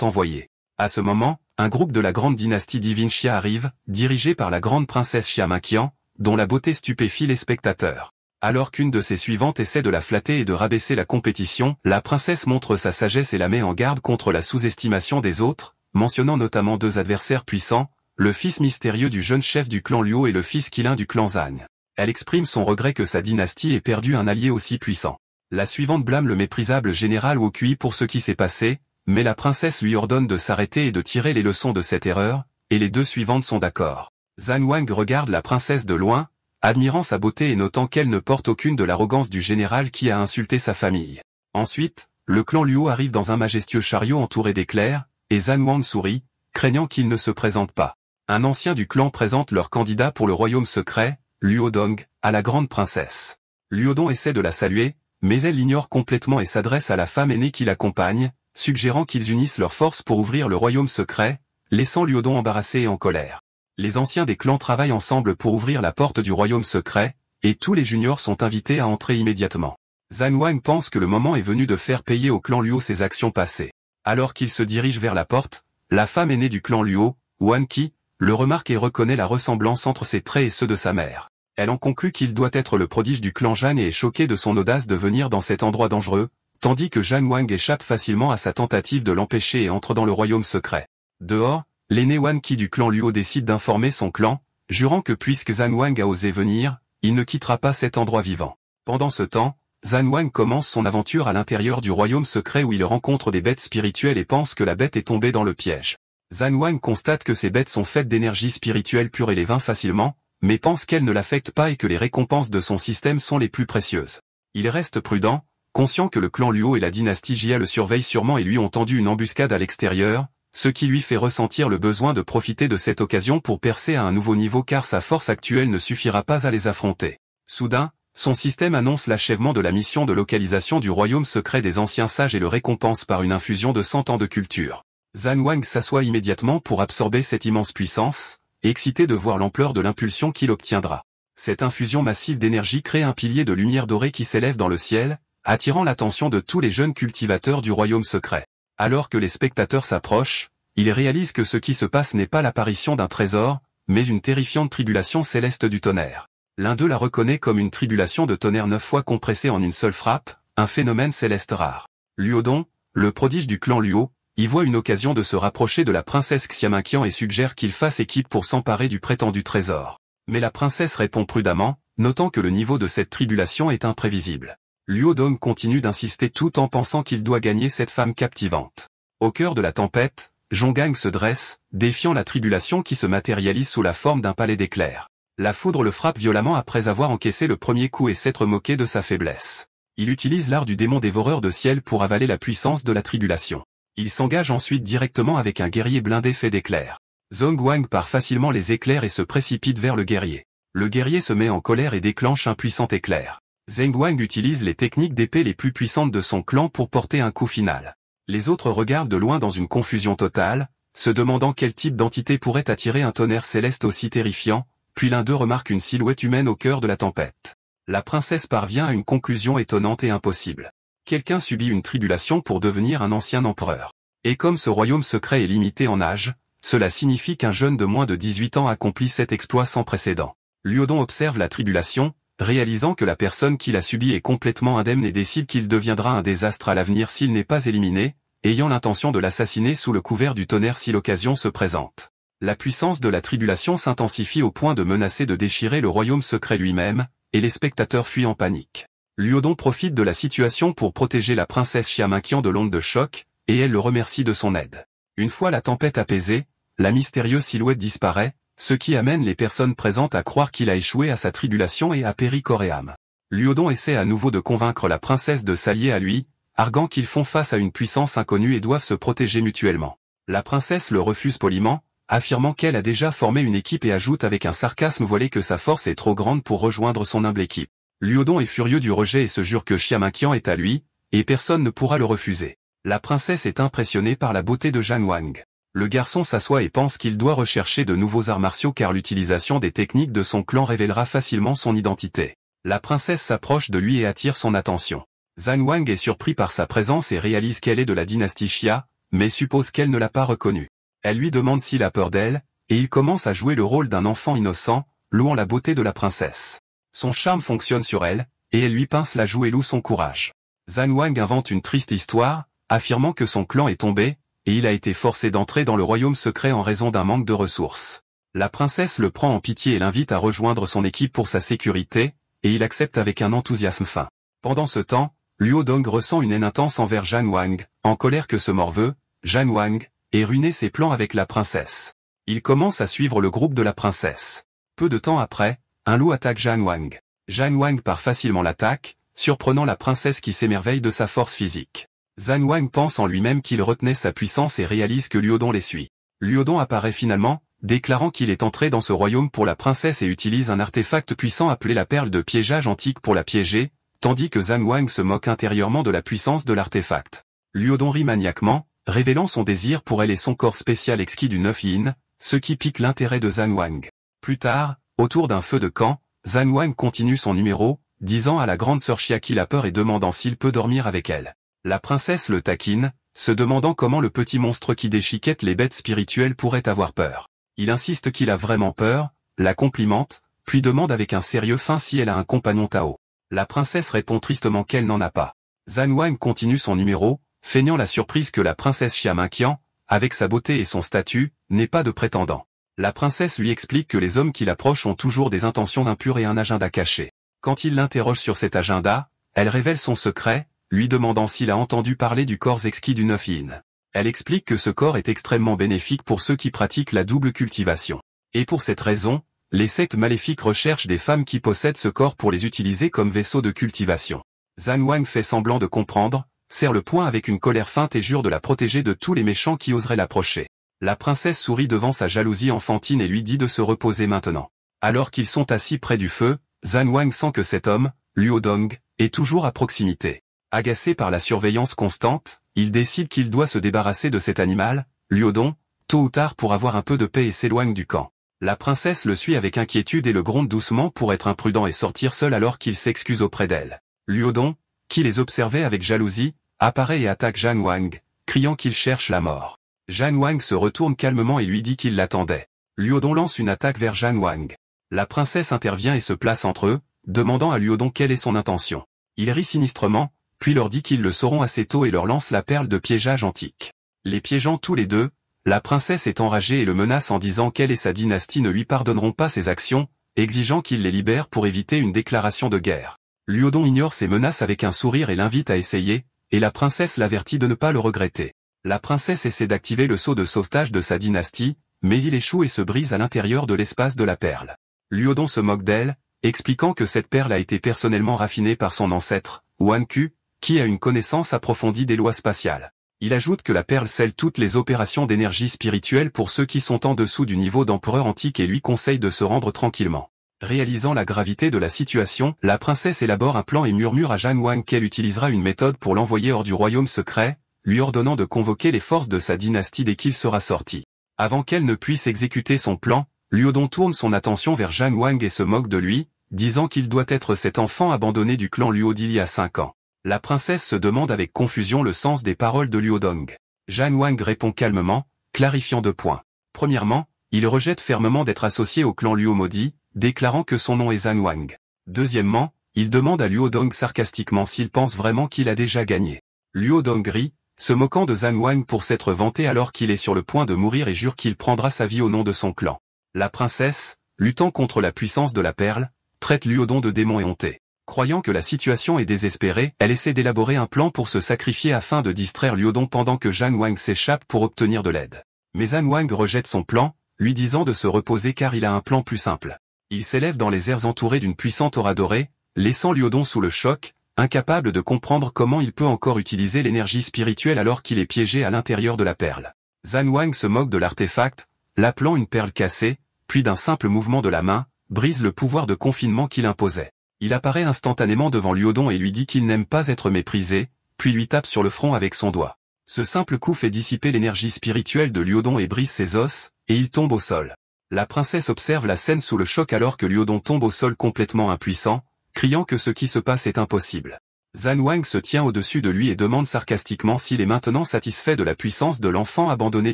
envoyé. À ce moment, un groupe de la grande dynastie divine Xia arrive, dirigé par la grande princesse Xia Maqian, dont la beauté stupéfie les spectateurs. Alors qu'une de ses suivantes essaie de la flatter et de rabaisser la compétition, la princesse montre sa sagesse et la met en garde contre la sous-estimation des autres, mentionnant notamment 2 adversaires puissants, le fils mystérieux du jeune chef du clan Luo et le fils Qilin du clan Zhan. Elle exprime son regret que sa dynastie ait perdu un allié aussi puissant. La suivante blâme le méprisable général Wu Kui pour ce qui s'est passé, mais la princesse lui ordonne de s'arrêter et de tirer les leçons de cette erreur, et les 2 suivantes sont d'accord. Zhan Wang regarde la princesse de loin, admirant sa beauté et notant qu'elle ne porte aucune de l'arrogance du général qui a insulté sa famille. Ensuite, le clan Luo arrive dans un majestueux chariot entouré d'éclairs, et Zhan Wang sourit, craignant qu'il ne se présente pas. Un ancien du clan présente leur candidat pour le royaume secret, Luo Dong, à la grande princesse. Luo Dong essaie de la saluer, mais elle l'ignore complètement et s'adresse à la femme aînée qui l'accompagne, suggérant qu'ils unissent leurs forces pour ouvrir le royaume secret, laissant Luo Dong embarrassé et en colère. Les anciens des clans travaillent ensemble pour ouvrir la porte du royaume secret, et tous les juniors sont invités à entrer immédiatement. Zhan Wang pense que le moment est venu de faire payer au clan Luo ses actions passées. Alors qu'il se dirige vers la porte, la femme aînée du clan Luo, Wan Qi, le remarque et reconnaît la ressemblance entre ses traits et ceux de sa mère. Elle en conclut qu'il doit être le prodige du clan Zhan et est choquée de son audace de venir dans cet endroit dangereux, tandis que Zhan Wang échappe facilement à sa tentative de l'empêcher et entre dans le royaume secret. Dehors, l'aîné Wan Qi du clan Luo décide d'informer son clan, jurant que puisque Zhan Wang a osé venir, il ne quittera pas cet endroit vivant. Pendant ce temps, Zhan Wang commence son aventure à l'intérieur du royaume secret où il rencontre des bêtes spirituelles et pense que la bête est tombée dans le piège. Zhan Wang constate que ces bêtes sont faites d'énergie spirituelle pure et les vainc facilement, mais pense qu'elles ne l'affectent pas et que les récompenses de son système sont les plus précieuses. Il reste prudent, conscient que le clan Luo et la dynastie Jia le surveillent sûrement et lui ont tendu une embuscade à l'extérieur, ce qui lui fait ressentir le besoin de profiter de cette occasion pour percer à un nouveau niveau car sa force actuelle ne suffira pas à les affronter. Soudain, son système annonce l'achèvement de la mission de localisation du royaume secret des anciens sages et le récompense par une infusion de 100 ans de culture. Zhan Wang s'assoit immédiatement pour absorber cette immense puissance, excité de voir l'ampleur de l'impulsion qu'il obtiendra. Cette infusion massive d'énergie crée un pilier de lumière dorée qui s'élève dans le ciel, attirant l'attention de tous les jeunes cultivateurs du royaume secret. Alors que les spectateurs s'approchent, ils réalisent que ce qui se passe n'est pas l'apparition d'un trésor, mais une terrifiante tribulation céleste du tonnerre. L'un d'eux la reconnaît comme une tribulation de tonnerre 9 fois compressée en une seule frappe, un phénomène céleste rare. Luo Dong, le prodige du clan Luo, y voit une occasion de se rapprocher de la princesse Xiamaqian et suggère qu'il fasse équipe pour s'emparer du prétendu trésor. Mais la princesse répond prudemment, notant que le niveau de cette tribulation est imprévisible. Luo Dong continue d'insister tout en pensant qu'il doit gagner cette femme captivante. Au cœur de la tempête, Zhonggang se dresse, défiant la tribulation qui se matérialise sous la forme d'un palais d'éclairs. La foudre le frappe violemment après avoir encaissé le premier coup et s'être moqué de sa faiblesse. Il utilise l'art du démon dévoreur de ciel pour avaler la puissance de la tribulation. Il s'engage ensuite directement avec un guerrier blindé fait d'éclairs. Zhong Wang part facilement les éclairs et se précipite vers le guerrier. Le guerrier se met en colère et déclenche un puissant éclair. Zheng Wang utilise les techniques d'épée les plus puissantes de son clan pour porter un coup final. Les autres regardent de loin dans une confusion totale, se demandant quel type d'entité pourrait attirer un tonnerre céleste aussi terrifiant, puis l'un d'eux remarque une silhouette humaine au cœur de la tempête. La princesse parvient à une conclusion étonnante et impossible. Quelqu'un subit une tribulation pour devenir un ancien empereur. Et comme ce royaume secret est limité en âge, cela signifie qu'un jeune de moins de 18 ans accomplit cet exploit sans précédent. Luo Dong observe la tribulation, réalisant que la personne qui l'a subie est complètement indemne et décide qu'il deviendra un désastre à l'avenir s'il n'est pas éliminé, ayant l'intention de l'assassiner sous le couvert du tonnerre si l'occasion se présente. La puissance de la tribulation s'intensifie au point de menacer de déchirer le royaume secret lui-même, et les spectateurs fuient en panique. Luo Dong profite de la situation pour protéger la princesse Xiamaqian de l'onde de choc, et elle le remercie de son aide. Une fois la tempête apaisée, la mystérieuse silhouette disparaît, ce qui amène les personnes présentes à croire qu'il a échoué à sa tribulation et a péri corps et âme. Luo Dong essaie à nouveau de convaincre la princesse de s'allier à lui, arguant qu'ils font face à une puissance inconnue et doivent se protéger mutuellement. La princesse le refuse poliment, affirmant qu'elle a déjà formé une équipe et ajoute avec un sarcasme voilé que sa force est trop grande pour rejoindre son humble équipe. Luo Dong est furieux du rejet et se jure que Xiamaqian est à lui, et personne ne pourra le refuser. La princesse est impressionnée par la beauté de Zhan Wang. Le garçon s'assoit et pense qu'il doit rechercher de nouveaux arts martiaux car l'utilisation des techniques de son clan révélera facilement son identité. La princesse s'approche de lui et attire son attention. Zhan Wang est surpris par sa présence et réalise qu'elle est de la dynastie Xia, mais suppose qu'elle ne l'a pas reconnue. Elle lui demande s'il a peur d'elle, et il commence à jouer le rôle d'un enfant innocent, louant la beauté de la princesse. Son charme fonctionne sur elle, et elle lui pince la joue et loue son courage. Zhan Wang invente une triste histoire, affirmant que son clan est tombé, et il a été forcé d'entrer dans le royaume secret en raison d'un manque de ressources. La princesse le prend en pitié et l'invite à rejoindre son équipe pour sa sécurité, et il accepte avec un enthousiasme fin. Pendant ce temps, Luo Dong ressent une haine intense envers Zhan Wang, en colère que ce morveux, Zhan Wang, ait ruiné ses plans avec la princesse. Il commence à suivre le groupe de la princesse. Peu de temps après, un loup attaque Zhan Wang. Zhan Wang part facilement l'attaque, surprenant la princesse qui s'émerveille de sa force physique. Zhan Wang pense en lui-même qu'il retenait sa puissance et réalise que Luo Dong les suit. Luo Dong apparaît finalement, déclarant qu'il est entré dans ce royaume pour la princesse et utilise un artefact puissant appelé la perle de piégeage antique pour la piéger, tandis que Zhan Wang se moque intérieurement de la puissance de l'artefact. Luo Dong rit maniaquement, révélant son désir pour elle et son corps spécial exquis du 9 yin, ce qui pique l'intérêt de Zhan Wang. Plus tard, autour d'un feu de camp, Zhan Wang continue son numéro, disant à la grande sœur Xia qu'il a peur et demandant s'il peut dormir avec elle. La princesse le taquine, se demandant comment le petit monstre qui déchiquette les bêtes spirituelles pourrait avoir peur. Il insiste qu'il a vraiment peur, la complimente, puis demande avec un sérieux fin si elle a un compagnon Tao. La princesse répond tristement qu'elle n'en a pas. Zhan Wang continue son numéro, feignant la surprise que la princesse Xia Minqian, avec sa beauté et son statut, n'ait pas de prétendant. La princesse lui explique que les hommes qui l'approchent ont toujours des intentions impures et un agenda caché. Quand il l'interroge sur cet agenda, elle révèle son secret, lui demandant s'il a entendu parler du corps exquis du 9 yin. Elle explique que ce corps est extrêmement bénéfique pour ceux qui pratiquent la double cultivation. Et pour cette raison, les sectes maléfiques recherchent des femmes qui possèdent ce corps pour les utiliser comme vaisseau de cultivation. Zhan Wang fait semblant de comprendre, serre le poing avec une colère feinte et jure de la protéger de tous les méchants qui oseraient l'approcher. La princesse sourit devant sa jalousie enfantine et lui dit de se reposer maintenant. Alors qu'ils sont assis près du feu, Zhan Wang sent que cet homme, Luo Dong, est toujours à proximité. Agacé par la surveillance constante, il décide qu'il doit se débarrasser de cet animal, Luo Dong, tôt ou tard pour avoir un peu de paix et s'éloigne du camp. La princesse le suit avec inquiétude et le gronde doucement pour être imprudent et sortir seul alors qu'il s'excuse auprès d'elle. Luo Dong, qui les observait avec jalousie, apparaît et attaque Zhan Wang, criant qu'il cherche la mort. Zhan Wang se retourne calmement et lui dit qu'il l'attendait. Luo Dong lance une attaque vers Zhan Wang. La princesse intervient et se place entre eux, demandant à Luo Dong quelle est son intention. Il rit sinistrement, puis leur dit qu'ils le sauront assez tôt et leur lance la perle de piégeage antique. Les piégeant tous les deux, la princesse est enragée et le menace en disant qu'elle et sa dynastie ne lui pardonneront pas ses actions, exigeant qu'il les libère pour éviter une déclaration de guerre. Luo Dong ignore ces menaces avec un sourire et l'invite à essayer, et la princesse l'avertit de ne pas le regretter. La princesse essaie d'activer le sceau de sauvetage de sa dynastie, mais il échoue et se brise à l'intérieur de l'espace de la perle. Luo Dong se moque d'elle, expliquant que cette perle a été personnellement raffinée par son ancêtre, Wan Qu, qui a une connaissance approfondie des lois spatiales. Il ajoute que la perle scelle toutes les opérations d'énergie spirituelle pour ceux qui sont en dessous du niveau d'empereur antique et lui conseille de se rendre tranquillement. Réalisant la gravité de la situation, la princesse élabore un plan et murmure à Zhan Wang qu'elle utilisera une méthode pour l'envoyer hors du royaume secret, lui ordonnant de convoquer les forces de sa dynastie dès qu'il sera sorti. Avant qu'elle ne puisse exécuter son plan, Luo Dong tourne son attention vers Zhan Wang et se moque de lui, disant qu'il doit être cet enfant abandonné du clan Luo d'il y a 5 ans. La princesse se demande avec confusion le sens des paroles de Luo Dong. Zhan Wang répond calmement, clarifiant 2 points. Premièrement, il rejette fermement d'être associé au clan Luo maudit, déclarant que son nom est Zhan Wang. Deuxièmement, il demande à Luo Dong sarcastiquement s'il pense vraiment qu'il a déjà gagné. Luo Dong rit, se moquant de Zhan Wang pour s'être vanté alors qu'il est sur le point de mourir et jure qu'il prendra sa vie au nom de son clan. La princesse, luttant contre la puissance de la perle, traite Luo Dong de démon éhonté. Croyant que la situation est désespérée, elle essaie d'élaborer un plan pour se sacrifier afin de distraire Luo Dong pendant que Zhan Wang s'échappe pour obtenir de l'aide. Mais Zhan Wang rejette son plan, lui disant de se reposer car il a un plan plus simple. Il s'élève dans les airs entouré d'une puissante aura dorée, laissant Luo Dong sous le choc, incapable de comprendre comment il peut encore utiliser l'énergie spirituelle alors qu'il est piégé à l'intérieur de la perle. Zhan Wang se moque de l'artefact, l'appelant une perle cassée, puis d'un simple mouvement de la main, brise le pouvoir de confinement qu'il imposait. Il apparaît instantanément devant Luo Dong et lui dit qu'il n'aime pas être méprisé, puis lui tape sur le front avec son doigt. Ce simple coup fait dissiper l'énergie spirituelle de Liudon et brise ses os, et il tombe au sol. La princesse observe la scène sous le choc alors que Liudon tombe au sol complètement impuissant, criant que ce qui se passe est impossible. Zhan Wang se tient au-dessus de lui et demande sarcastiquement s'il est maintenant satisfait de la puissance de l'enfant abandonné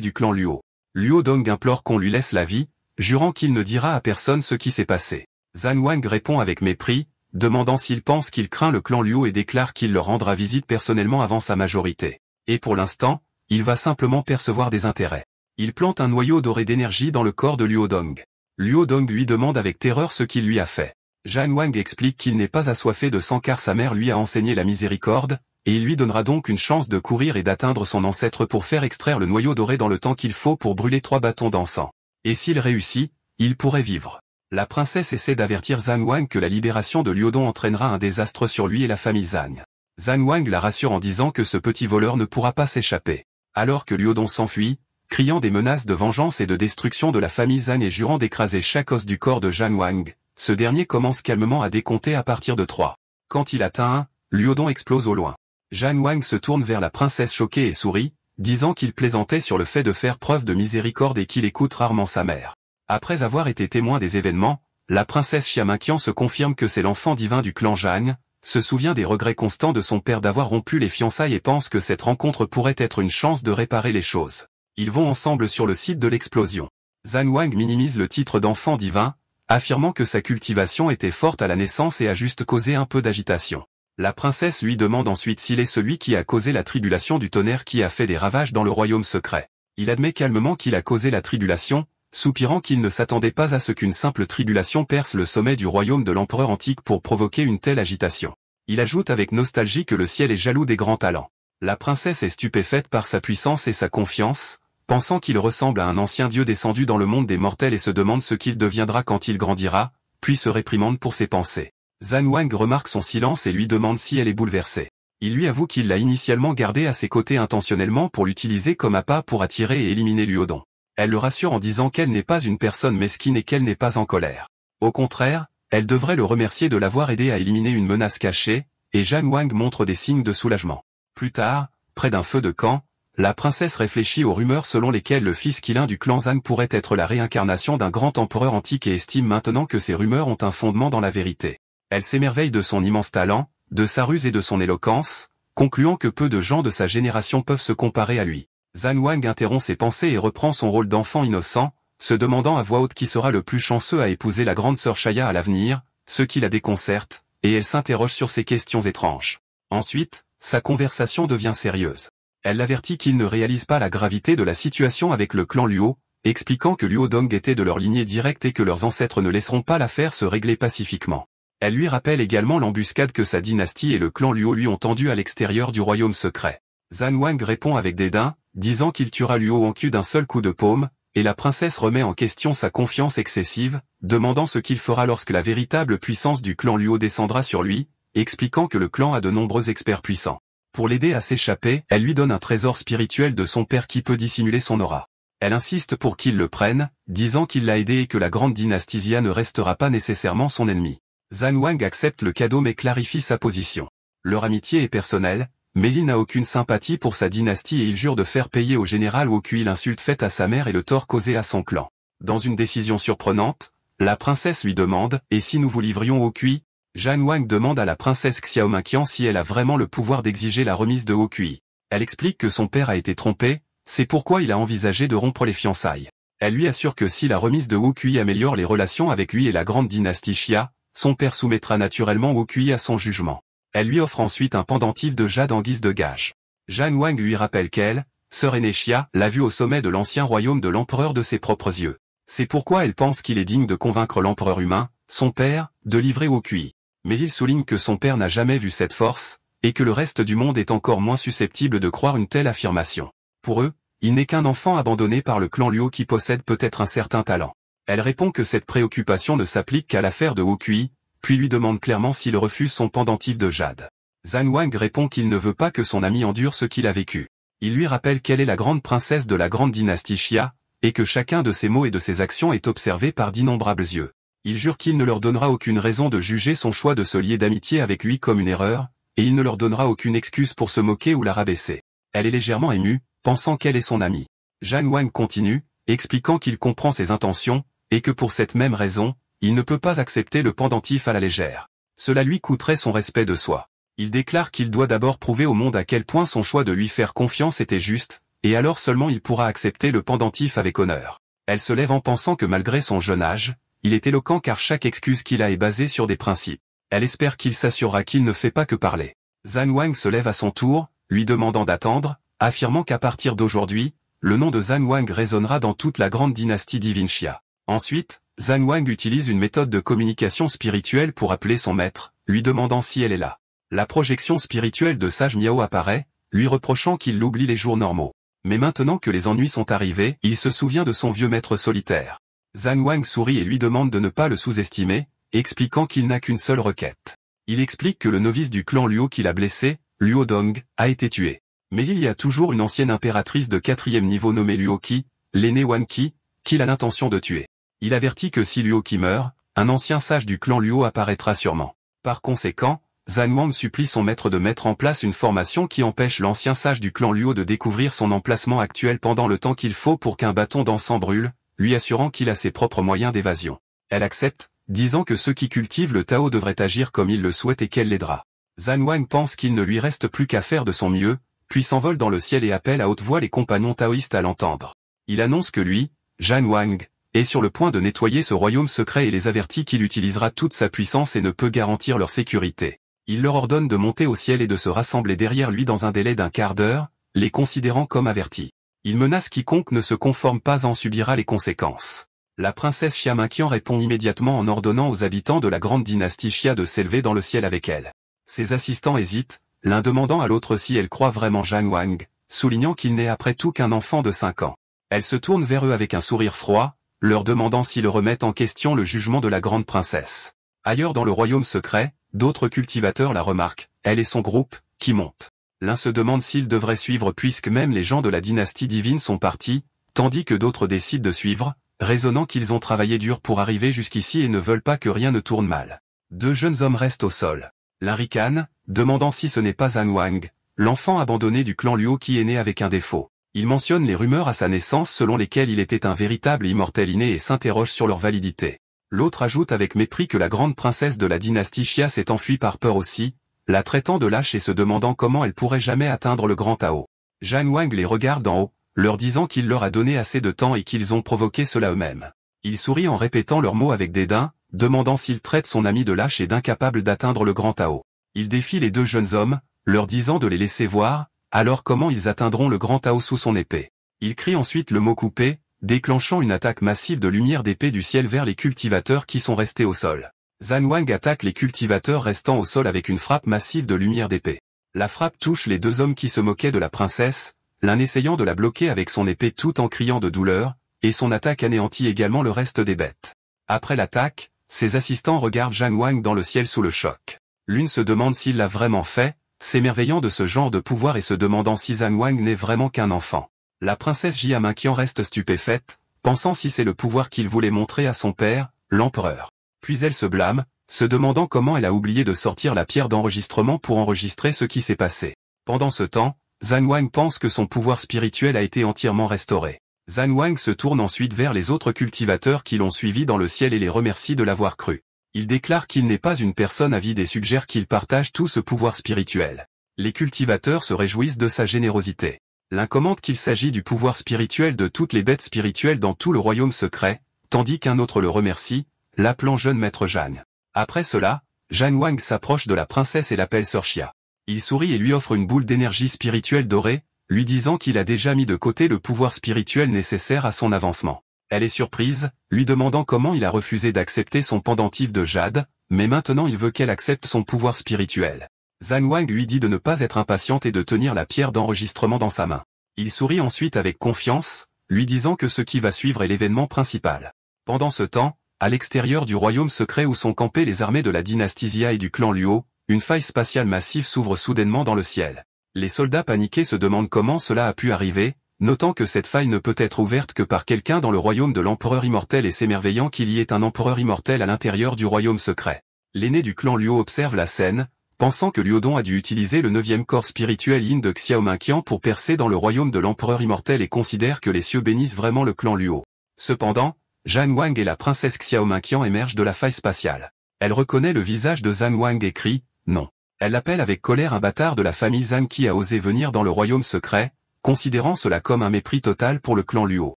du clan Luo. Luo Dong implore qu'on lui laisse la vie, jurant qu'il ne dira à personne ce qui s'est passé. Zhan Wang répond avec mépris, demandant s'il pense qu'il craint le clan Luo et déclare qu'il leur rendra visite personnellement avant sa majorité. Et pour l'instant, il va simplement percevoir des intérêts. Il plante un noyau doré d'énergie dans le corps de Luo Dong. Luo Dong lui demande avec terreur ce qu'il lui a fait. Zhan Wang explique qu'il n'est pas assoiffé de sang car sa mère lui a enseigné la miséricorde, et il lui donnera donc une chance de courir et d'atteindre son ancêtre pour faire extraire le noyau doré dans le temps qu'il faut pour brûler 3 bâtons d'encens. Et s'il réussit, il pourrait vivre. La princesse essaie d'avertir Zhan Wang que la libération de Liudon entraînera un désastre sur lui et la famille Zhang. Zhan Wang la rassure en disant que ce petit voleur ne pourra pas s'échapper. Alors que Liudon s'enfuit, criant des menaces de vengeance et de destruction de la famille Zhang et jurant d'écraser chaque os du corps de Zhan Wang, ce dernier commence calmement à décompter à partir de 3. Quand il atteint 1, Liudon explose au loin. Zhan Wang se tourne vers la princesse choquée et sourit, disant qu'il plaisantait sur le fait de faire preuve de miséricorde et qu'il écoute rarement sa mère. Après avoir été témoin des événements, la princesse Xiaminqian se confirme que c'est l'enfant divin du clan Zhang, se souvient des regrets constants de son père d'avoir rompu les fiançailles et pense que cette rencontre pourrait être une chance de réparer les choses. Ils vont ensemble sur le site de l'explosion. Zhan Wang minimise le titre d'enfant divin, affirmant que sa cultivation était forte à la naissance et a juste causé un peu d'agitation. La princesse lui demande ensuite s'il est celui qui a causé la tribulation du tonnerre qui a fait des ravages dans le royaume secret. Il admet calmement qu'il a causé la tribulation, soupirant qu'il ne s'attendait pas à ce qu'une simple tribulation perce le sommet du royaume de l'empereur antique pour provoquer une telle agitation. Il ajoute avec nostalgie que le ciel est jaloux des grands talents. La princesse est stupéfaite par sa puissance et sa confiance, pensant qu'il ressemble à un ancien dieu descendu dans le monde des mortels et se demande ce qu'il deviendra quand il grandira, puis se réprimande pour ses pensées. Zhan Wang remarque son silence et lui demande si elle est bouleversée. Il lui avoue qu'il l'a initialement gardé à ses côtés intentionnellement pour l'utiliser comme appât pour attirer et éliminer Liudon. Elle le rassure en disant qu'elle n'est pas une personne mesquine et qu'elle n'est pas en colère. Au contraire, elle devrait le remercier de l'avoir aidé à éliminer une menace cachée, et Zhan Wang montre des signes de soulagement. Plus tard, près d'un feu de camp, la princesse réfléchit aux rumeurs selon lesquelles le fils Qilin du clan Zhang pourrait être la réincarnation d'un grand empereur antique et estime maintenant que ces rumeurs ont un fondement dans la vérité. Elle s'émerveille de son immense talent, de sa ruse et de son éloquence, concluant que peu de gens de sa génération peuvent se comparer à lui. Zhan Wang interrompt ses pensées et reprend son rôle d'enfant innocent, se demandant à voix haute qui sera le plus chanceux à épouser la grande sœur Shaya à l'avenir, ce qui la déconcerte, et elle s'interroge sur ces questions étranges. Ensuite, sa conversation devient sérieuse. Elle l'avertit qu'il ne réalise pas la gravité de la situation avec le clan Luo, expliquant que Luo Dong était de leur lignée directe et que leurs ancêtres ne laisseront pas l'affaire se régler pacifiquement. Elle lui rappelle également l'embuscade que sa dynastie et le clan Luo lui ont tendue à l'extérieur du royaume secret. Zhan Wang répond avec dédain, disant qu'il tuera Luo en cul d'un seul coup de paume, et la princesse remet en question sa confiance excessive, demandant ce qu'il fera lorsque la véritable puissance du clan Luo descendra sur lui, expliquant que le clan a de nombreux experts puissants. Pour l'aider à s'échapper, elle lui donne un trésor spirituel de son père qui peut dissimuler son aura. Elle insiste pour qu'il le prenne, disant qu'il l'a aidé et que la grande dynastie Xia ne restera pas nécessairement son ennemi. Zhan Wang accepte le cadeau mais clarifie sa position. Leur amitié est personnelle, mais il n'a aucune sympathie pour sa dynastie et il jure de faire payer au général Wu Kui l'insulte faite à sa mère et le tort causé à son clan. Dans une décision surprenante, la princesse lui demande « Et si nous vous livrions Wu Kui ?» Zhan Wang demande à la princesse Xiaominqian si elle a vraiment le pouvoir d'exiger la remise de Wu Kui. Elle explique que son père a été trompé, c'est pourquoi il a envisagé de rompre les fiançailles. Elle lui assure que si la remise de Wu Kui améliore les relations avec lui et la grande dynastie Xia, son père soumettra naturellement Wu Kui à son jugement. Elle lui offre ensuite un pendentif de jade en guise de gage. Zhan Wang lui rappelle qu'elle, sœur aînée Xia, l'a vu au sommet de l'ancien royaume de l'empereur de ses propres yeux. C'est pourquoi elle pense qu'il est digne de convaincre l'empereur humain, son père, de livrer Wu Kui. Mais il souligne que son père n'a jamais vu cette force, et que le reste du monde est encore moins susceptible de croire une telle affirmation. Pour eux, il n'est qu'un enfant abandonné par le clan Luo qui possède peut-être un certain talent. Elle répond que cette préoccupation ne s'applique qu'à l'affaire de Wu Kui, puis lui demande clairement s'il refuse son pendentif de jade. Zhan Wang répond qu'il ne veut pas que son ami endure ce qu'il a vécu. Il lui rappelle qu'elle est la grande princesse de la grande dynastie Xia, et que chacun de ses mots et de ses actions est observé par d'innombrables yeux. Il jure qu'il ne leur donnera aucune raison de juger son choix de se lier d'amitié avec lui comme une erreur, et il ne leur donnera aucune excuse pour se moquer ou la rabaisser. Elle est légèrement émue, pensant qu'elle est son amie. Zhang Wang continue, expliquant qu'il comprend ses intentions, et que pour cette même raison, il ne peut pas accepter le pendentif à la légère. Cela lui coûterait son respect de soi. Il déclare qu'il doit d'abord prouver au monde à quel point son choix de lui faire confiance était juste, et alors seulement il pourra accepter le pendentif avec honneur. Elle se lève en pensant que malgré son jeune âge, il est éloquent car chaque excuse qu'il a est basée sur des principes. Elle espère qu'il s'assurera qu'il ne fait pas que parler. Zhang Wang se lève à son tour, lui demandant d'attendre, affirmant qu'à partir d'aujourd'hui, le nom de Zhang Wang résonnera dans toute la grande dynastie d'Ivinxia. Ensuite, Zhang Wang utilise une méthode de communication spirituelle pour appeler son maître, lui demandant si elle est là. La projection spirituelle de Sage Miao apparaît, lui reprochant qu'il l'oublie les jours normaux. Mais maintenant que les ennuis sont arrivés, il se souvient de son vieux maître solitaire. Zhang Wang sourit et lui demande de ne pas le sous-estimer, expliquant qu'il n'a qu'une seule requête. Il explique que le novice du clan Luo qu'il a blessé, Luo Dong, a été tué. Mais il y a toujours une ancienne impératrice de 4e niveau nommée Luo Qi, l'aînée Wan Qi, qu'il a l'intention de tuer. Il avertit que si Luo Qi meurt, un ancien sage du clan Luo apparaîtra sûrement. Par conséquent, Zhang Wang supplie son maître de mettre en place une formation qui empêche l'ancien sage du clan Luo de découvrir son emplacement actuel pendant le temps qu'il faut pour qu'un bâton d'encens brûle, lui assurant qu'il a ses propres moyens d'évasion. Elle accepte, disant que ceux qui cultivent le Tao devraient agir comme il le souhaite et qu'elle l'aidera. Zhang Wang pense qu'il ne lui reste plus qu'à faire de son mieux, puis s'envole dans le ciel et appelle à haute voix les compagnons taoïstes à l'entendre. Il annonce que lui, Zhang Wang, est sur le point de nettoyer ce royaume secret et les avertit qu'il utilisera toute sa puissance et ne peut garantir leur sécurité. Il leur ordonne de monter au ciel et de se rassembler derrière lui dans un délai d'un quart d'heure, les considérant comme avertis. Il menace quiconque ne se conforme pas en subira les conséquences. La princesse Xia Minqian répond immédiatement en ordonnant aux habitants de la grande dynastie Xia de s'élever dans le ciel avec elle. Ses assistants hésitent, l'un demandant à l'autre si elle croit vraiment Zhang Wang, soulignant qu'il n'est après tout qu'un enfant de 5 ans. Elle se tourne vers eux avec un sourire froid, leur demandant s'ils remettent en question le jugement de la grande princesse. Ailleurs dans le royaume secret, d'autres cultivateurs la remarquent, elle et son groupe, qui montent. L'un se demande s'il devrait suivre puisque même les gens de la dynastie divine sont partis, tandis que d'autres décident de suivre, raisonnant qu'ils ont travaillé dur pour arriver jusqu'ici et ne veulent pas que rien ne tourne mal. 2 jeunes hommes restent au sol. L'un ricane, demandant si ce n'est pas Zhang Wang, l'enfant abandonné du clan Luo qui est né avec un défaut. Il mentionne les rumeurs à sa naissance selon lesquelles il était un véritable immortel inné et s'interroge sur leur validité. L'autre ajoute avec mépris que la grande princesse de la dynastie Xia s'est enfuie par peur aussi, la traitant de lâche et se demandant comment elle pourrait jamais atteindre le grand Tao. Zhang Wang les regarde d'en haut, leur disant qu'il leur a donné assez de temps et qu'ils ont provoqué cela eux-mêmes. Il sourit en répétant leurs mots avec dédain, demandant s'il traite son ami de lâche et d'incapable d'atteindre le grand Tao. Il défie les 2 jeunes hommes, leur disant de les laisser voir, alors comment ils atteindront le grand Tao sous son épée. Il crie ensuite le mot coupé, déclenchant une attaque massive de lumière d'épée du ciel vers les cultivateurs qui sont restés au sol. Zhang Wang attaque les cultivateurs restant au sol avec une frappe massive de lumière d'épée. La frappe touche les 2 hommes qui se moquaient de la princesse, l'un essayant de la bloquer avec son épée tout en criant de douleur, et son attaque anéantit également le reste des bêtes. Après l'attaque, ses assistants regardent Zhang Wang dans le ciel sous le choc. L'une se demande s'il l'a vraiment fait, s'émerveillant de ce genre de pouvoir et se demandant si Zhang Wang n'est vraiment qu'un enfant. La princesse Xia Minqian reste stupéfaite, pensant si c'est le pouvoir qu'il voulait montrer à son père, l'empereur. Puis elle se blâme, se demandant comment elle a oublié de sortir la pierre d'enregistrement pour enregistrer ce qui s'est passé. Pendant ce temps, Zhang Wang pense que son pouvoir spirituel a été entièrement restauré. Zhang Wang se tourne ensuite vers les autres cultivateurs qui l'ont suivi dans le ciel et les remercie de l'avoir cru. Il déclare qu'il n'est pas une personne avide et suggère qu'il partage tout ce pouvoir spirituel. Les cultivateurs se réjouissent de sa générosité. L'un commente qu'il s'agit du pouvoir spirituel de toutes les bêtes spirituelles dans tout le royaume secret, tandis qu'un autre le remercie, l'appelant jeune maître Zhang. Après cela, Zhang Wang s'approche de la princesse et l'appelle Sœur Xia. Il sourit et lui offre une boule d'énergie spirituelle dorée, lui disant qu'il a déjà mis de côté le pouvoir spirituel nécessaire à son avancement. Elle est surprise, lui demandant comment il a refusé d'accepter son pendentif de jade, mais maintenant il veut qu'elle accepte son pouvoir spirituel. Zhang Wang lui dit de ne pas être impatiente et de tenir la pierre d'enregistrement dans sa main. Il sourit ensuite avec confiance, lui disant que ce qui va suivre est l'événement principal. Pendant ce temps, à l'extérieur du royaume secret où sont campées les armées de la dynastie Xia et du clan Luo, une faille spatiale massive s'ouvre soudainement dans le ciel. Les soldats paniqués se demandent comment cela a pu arriver, notant que cette faille ne peut être ouverte que par quelqu'un dans le royaume de l'empereur immortel et s'émerveillant qu'il y ait un empereur immortel à l'intérieur du royaume secret. L'aîné du clan Luo observe la scène, pensant que Liudon a dû utiliser le 9e corps spirituel Yin de Xiaominqian pour percer dans le royaume de l'empereur immortel et considère que les cieux bénissent vraiment le clan Luo. Cependant, Zhang Wang et la princesse Xiaominqian émergent de la faille spatiale. Elle reconnaît le visage de Zhang Wang et crie « Non ». Elle appelle avec colère un bâtard de la famille Zhang qui a osé venir dans le royaume secret, considérant cela comme un mépris total pour le clan Luo.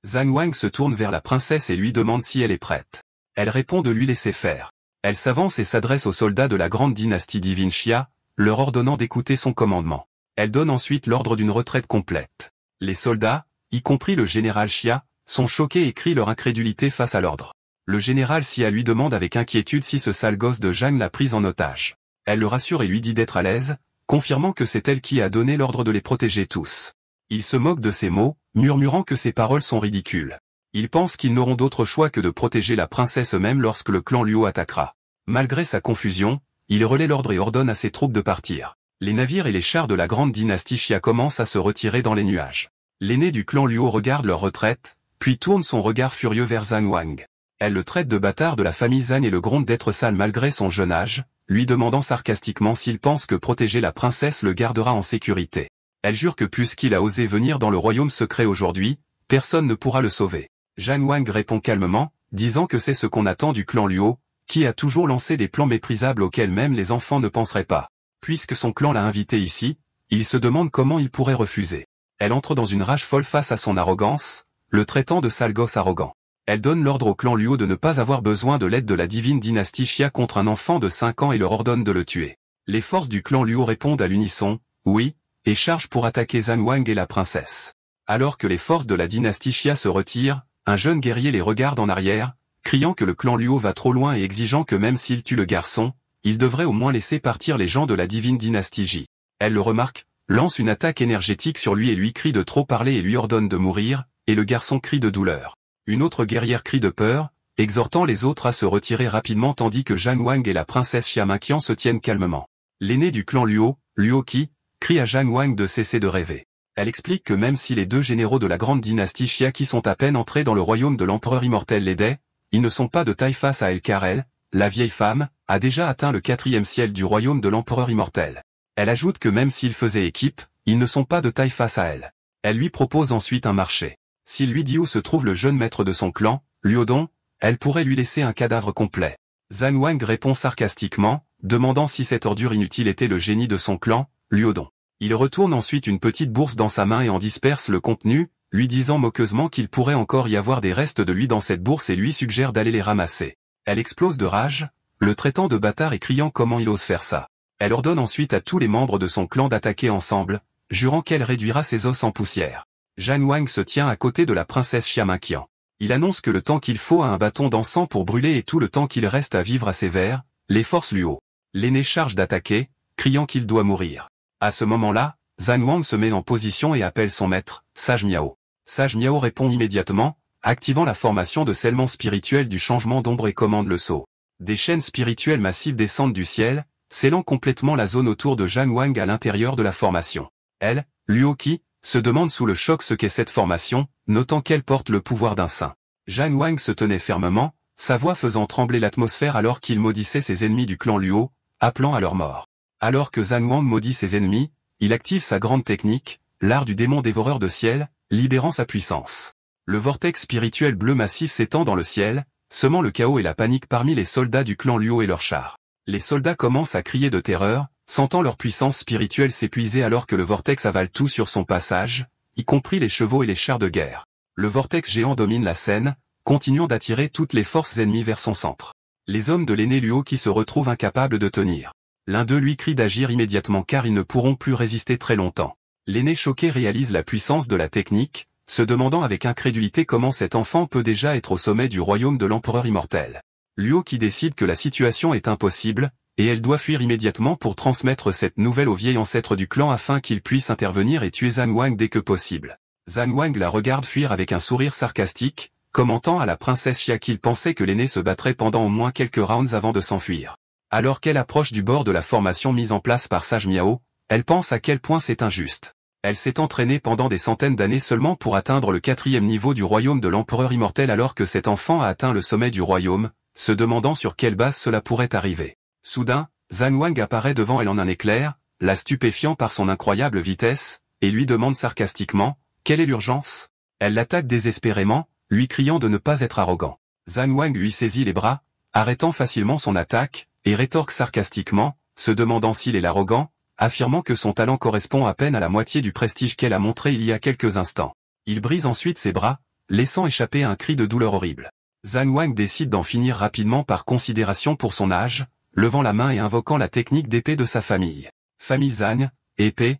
Zhang Wang se tourne vers la princesse et lui demande si elle est prête. Elle répond de lui laisser faire. Elle s'avance et s'adresse aux soldats de la grande dynastie divine Xia, leur ordonnant d'écouter son commandement. Elle donne ensuite l'ordre d'une retraite complète. Les soldats, y compris le général Xia, sont choqués et crient leur incrédulité face à l'ordre. Le général Xia lui demande avec inquiétude si ce sale gosse de Zhang l'a prise en otage. Elle le rassure et lui dit d'être à l'aise, confirmant que c'est elle qui a donné l'ordre de les protéger tous. Il se moque de ses mots, murmurant que ses paroles sont ridicules. Il pense qu'ils n'auront d'autre choix que de protéger la princesse eux-mêmes lorsque le clan Luo attaquera. Malgré sa confusion, il relaie l'ordre et ordonne à ses troupes de partir. Les navires et les chars de la grande dynastie Xia commencent à se retirer dans les nuages. L'aîné du clan Luo regarde leur retraite, puis tourne son regard furieux vers Zhang Wang. Elle le traite de bâtard de la famille Zhan et le gronde d'être sale malgré son jeune âge, lui demandant sarcastiquement s'il pense que protéger la princesse le gardera en sécurité. Elle jure que puisqu'il a osé venir dans le royaume secret aujourd'hui, personne ne pourra le sauver. Zhang Wang répond calmement, disant que c'est ce qu'on attend du clan Luo, qui a toujours lancé des plans méprisables auxquels même les enfants ne penseraient pas. Puisque son clan l'a invité ici, il se demande comment il pourrait refuser. Elle entre dans une rage folle face à son arrogance, le traitant de sale gosse arrogant. Elle donne l'ordre au clan Luo de ne pas avoir besoin de l'aide de la divine dynastie Xia contre un enfant de 5 ans et leur ordonne de le tuer. Les forces du clan Luo répondent à l'unisson, oui, et chargent pour attaquer Zhang Wang et la princesse. Alors que les forces de la dynastie Xia se retirent, un jeune guerrier les regarde en arrière, criant que le clan Luo va trop loin et exigeant que même s'il tue le garçon, il devrait au moins laisser partir les gens de la divine dynastie Ji. Elle le remarque, lance une attaque énergétique sur lui et lui crie de trop parler et lui ordonne de mourir, et le garçon crie de douleur. Une autre guerrière crie de peur, exhortant les autres à se retirer rapidement tandis que Zhang Wang et la princesse Xiaominqian se tiennent calmement. L'aîné du clan Luo, Luo Qi, crie à Zhang Wang de cesser de rêver. Elle explique que même si les deux généraux de la grande dynastie Xia qui sont à peine entrés dans le royaume de l'empereur immortel l'aidaient, ils ne sont pas de taille face à elle car elle, la vieille femme, a déjà atteint le 4e ciel du royaume de l'empereur immortel. Elle ajoute que même s'ils faisaient équipe, ils ne sont pas de taille face à elle. Elle lui propose ensuite un marché. S'il lui dit où se trouve le jeune maître de son clan, Liudon, elle pourrait lui laisser un cadavre complet. Zhang Wang répond sarcastiquement, demandant si cette ordure inutile était le génie de son clan, Liudon. Il retourne ensuite une petite bourse dans sa main et en disperse le contenu, lui disant moqueusement qu'il pourrait encore y avoir des restes de lui dans cette bourse et lui suggère d'aller les ramasser. Elle explose de rage, le traitant de bâtard et criant comment il ose faire ça. Elle ordonne ensuite à tous les membres de son clan d'attaquer ensemble, jurant qu'elle réduira ses os en poussière. Zhang Wang se tient à côté de la princesse Xiaominqian. Il annonce que le temps qu'il faut à un bâton d'encens pour brûler et tout le temps qu'il reste à vivre à ses vers, les forces Luo. L'aîné charge d'attaquer, criant qu'il doit mourir. À ce moment-là, Zhang Wang se met en position et appelle son maître, Sage Miao. Sage Miao répond immédiatement, activant la formation de scellement spirituel du changement d'ombre et commande le saut. Des chaînes spirituelles massives descendent du ciel, scellant complètement la zone autour de Zhang Wang à l'intérieur de la formation. Elle, Luo Qi, se demande sous le choc ce qu'est cette formation, notant qu'elle porte le pouvoir d'un saint. Zhang Wang se tenait fermement, sa voix faisant trembler l'atmosphère alors qu'il maudissait ses ennemis du clan Luo, appelant à leur mort. Alors que Zhang Wang maudit ses ennemis, il active sa grande technique, l'art du démon dévoreur de ciel, libérant sa puissance. Le vortex spirituel bleu massif s'étend dans le ciel, semant le chaos et la panique parmi les soldats du clan Luo et leurs chars. Les soldats commencent à crier de terreur, sentant leur puissance spirituelle s'épuiser alors que le vortex avale tout sur son passage, y compris les chevaux et les chars de guerre. Le vortex géant domine la scène, continuant d'attirer toutes les forces ennemies vers son centre. Les hommes de l'aîné Luo qui se retrouvent incapables de tenir. L'un d'eux lui crie d'agir immédiatement car ils ne pourront plus résister très longtemps. L'aîné choqué réalise la puissance de la technique, se demandant avec incrédulité comment cet enfant peut déjà être au sommet du royaume de l'empereur immortel. Luo qui décide que la situation est impossible, et elle doit fuir immédiatement pour transmettre cette nouvelle au vieil ancêtre du clan afin qu'il puisse intervenir et tuer Zhang Wang dès que possible. Zhang Wang la regarde fuir avec un sourire sarcastique, commentant à la princesse Xia qu'il pensait que l'aîné se battrait pendant au moins quelques rounds avant de s'enfuir. Alors qu'elle approche du bord de la formation mise en place par Sage Miao, elle pense à quel point c'est injuste. Elle s'est entraînée pendant des centaines d'années seulement pour atteindre le 4e niveau du royaume de l'empereur immortel alors que cet enfant a atteint le sommet du royaume, se demandant sur quelle base cela pourrait arriver. Soudain, Zhan Wang apparaît devant elle en un éclair, la stupéfiant par son incroyable vitesse, et lui demande sarcastiquement « Quelle est l'urgence ?» Elle l'attaque désespérément, lui criant de ne pas être arrogant. Zhan Wang lui saisit les bras, arrêtant facilement son attaque, et rétorque sarcastiquement, se demandant s'il est l'arrogant, affirmant que son talent correspond à peine à la moitié du prestige qu'elle a montré il y a quelques instants. Il brise ensuite ses bras, laissant échapper un cri de douleur horrible. Zhan Wang décide d'en finir rapidement par considération pour son âge, levant la main et invoquant la technique d'épée de sa famille. Famille Zhan, épée,